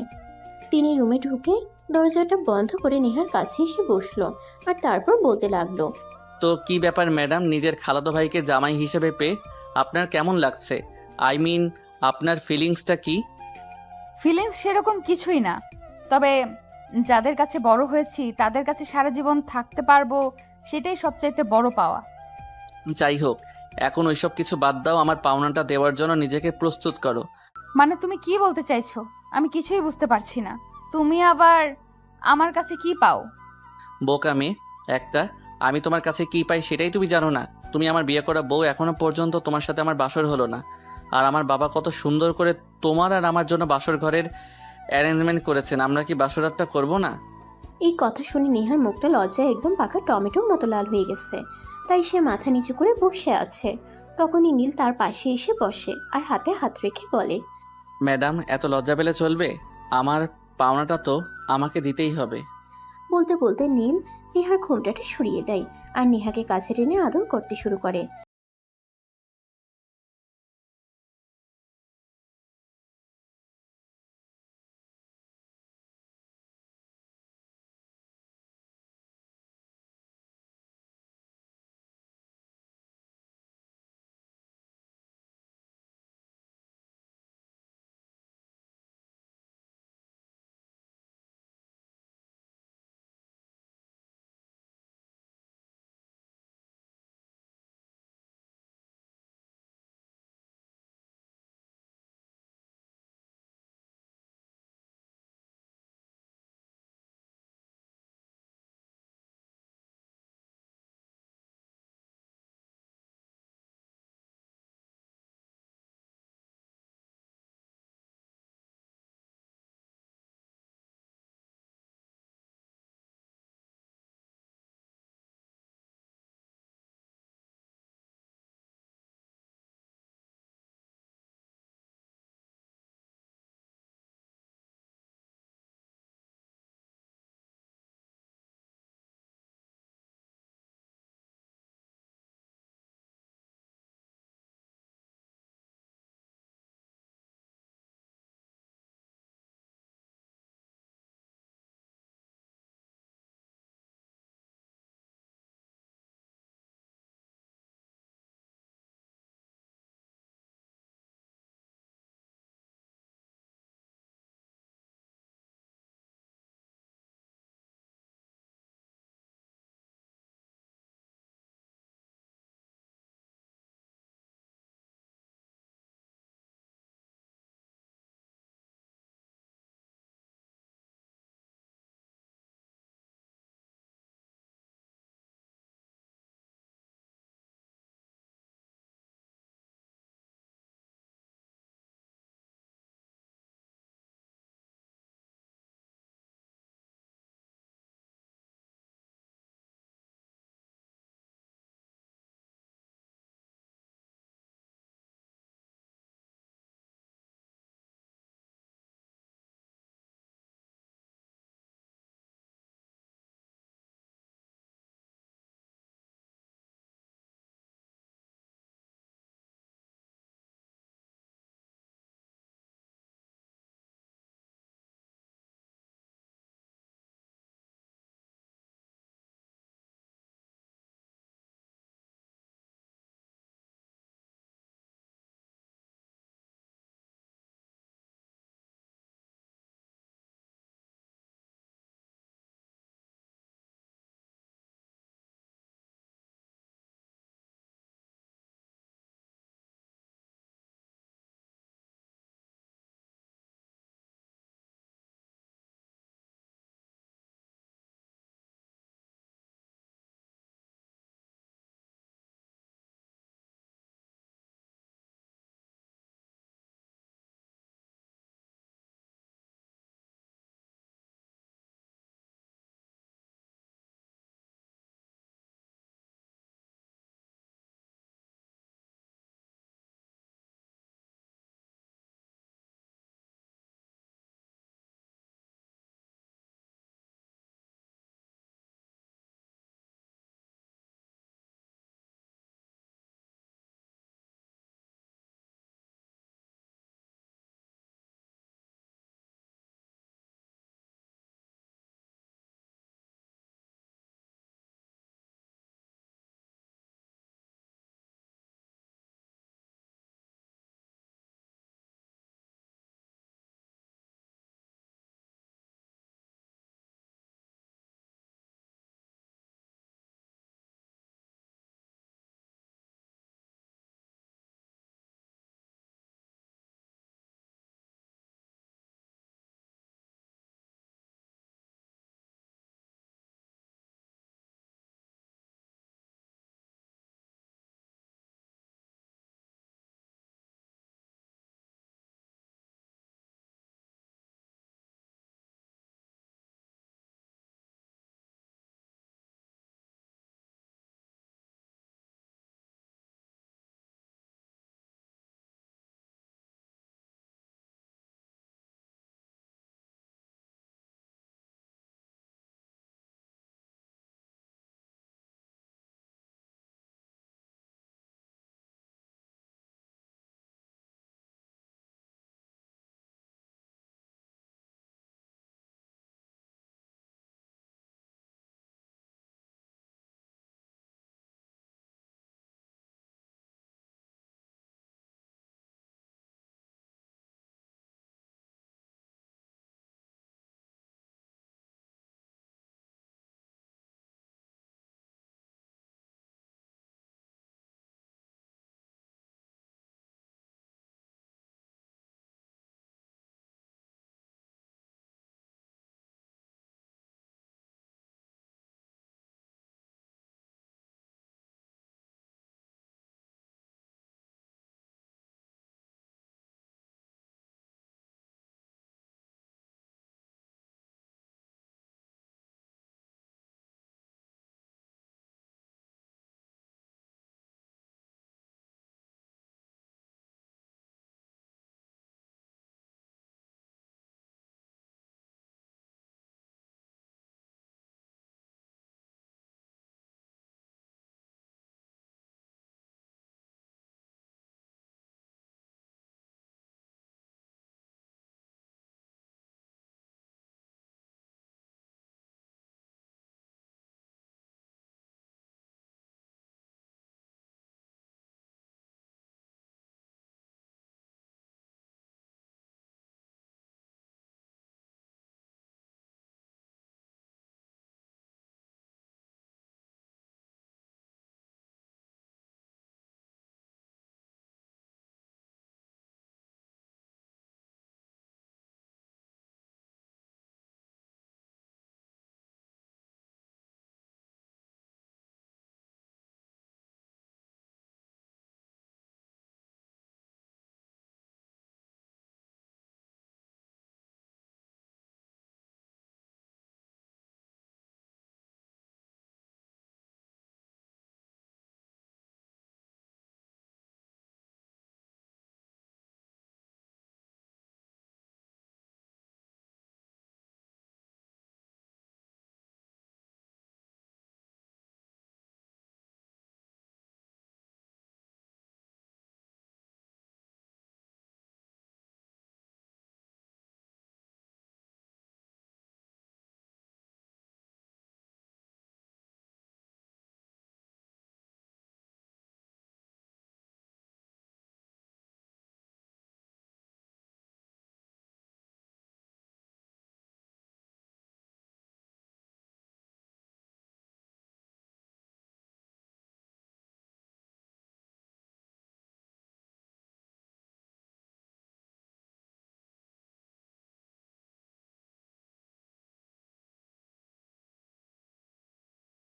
তিনি রুমে ঢুকে দরজাটা বন্ধ করে নেহার কাছে এসে বসলো আর তারপর বলতে লাগলো, তো কি ব্যাপার ম্যাডাম, নিজের খালাতো ভাইকে জামাই হিসেবে পেয়ে আপনার কেমন লাগছে? আই মিন, আপনার ফিলিংসটা কি? ফিলিংস সেরকম কিছুই না, তবে যাদের কাছে বড় হয়েছি তাদের কাছে সারা জীবন থাকতে পারবো, সেটাই সবচাইতে বড় পাওয়া। যাই হোক, এখন ওইসব কিছু বাদ দাও, আমার পাওনাটা দেওয়ার জন্য নিজেকে প্রস্তুত করো। মানে তুমি কি বলতে চাইছো? আমি কিছুই বুঝতে পারছি না। তুমি আবার আমার কাছে কি পাও? বোকা মেয়ে একটা, আমি তোমার কাছে কি পাই সেটাই তুমি জানো না? তুমি আমার বিয়ে করা বউ, এখনো পর্যন্ত তোমার সাথে আমার বাসর হলো না। আর আমার বাবা কত সুন্দর করে তোমার আর আমার জন্য বাসর ঘরের অ্যারেঞ্জমেন্ট করেছেন, আমরা কি বাসরাতটা করব না? এই কথা শুনে নেহার মুখটা লজ্জায় একদম পাকা টমেটোর মতো লাল হয়ে গেছে। তাই সে মাথা নিচু করে বসে আছে। তখনই নীল তার পাশে এসে বসে আর হাতে হাত রেখে বলে, ম্যাডাম, এত লজ্জা পেলে চলবে? আমার পাওনাটা তো আমাকে দিতেই হবে। বলতে বলতে নীল নেহার ঘোমটাটা সরিয়ে দেয় আর নেহাকে কাছে টেনে আদর করতে শুরু করে।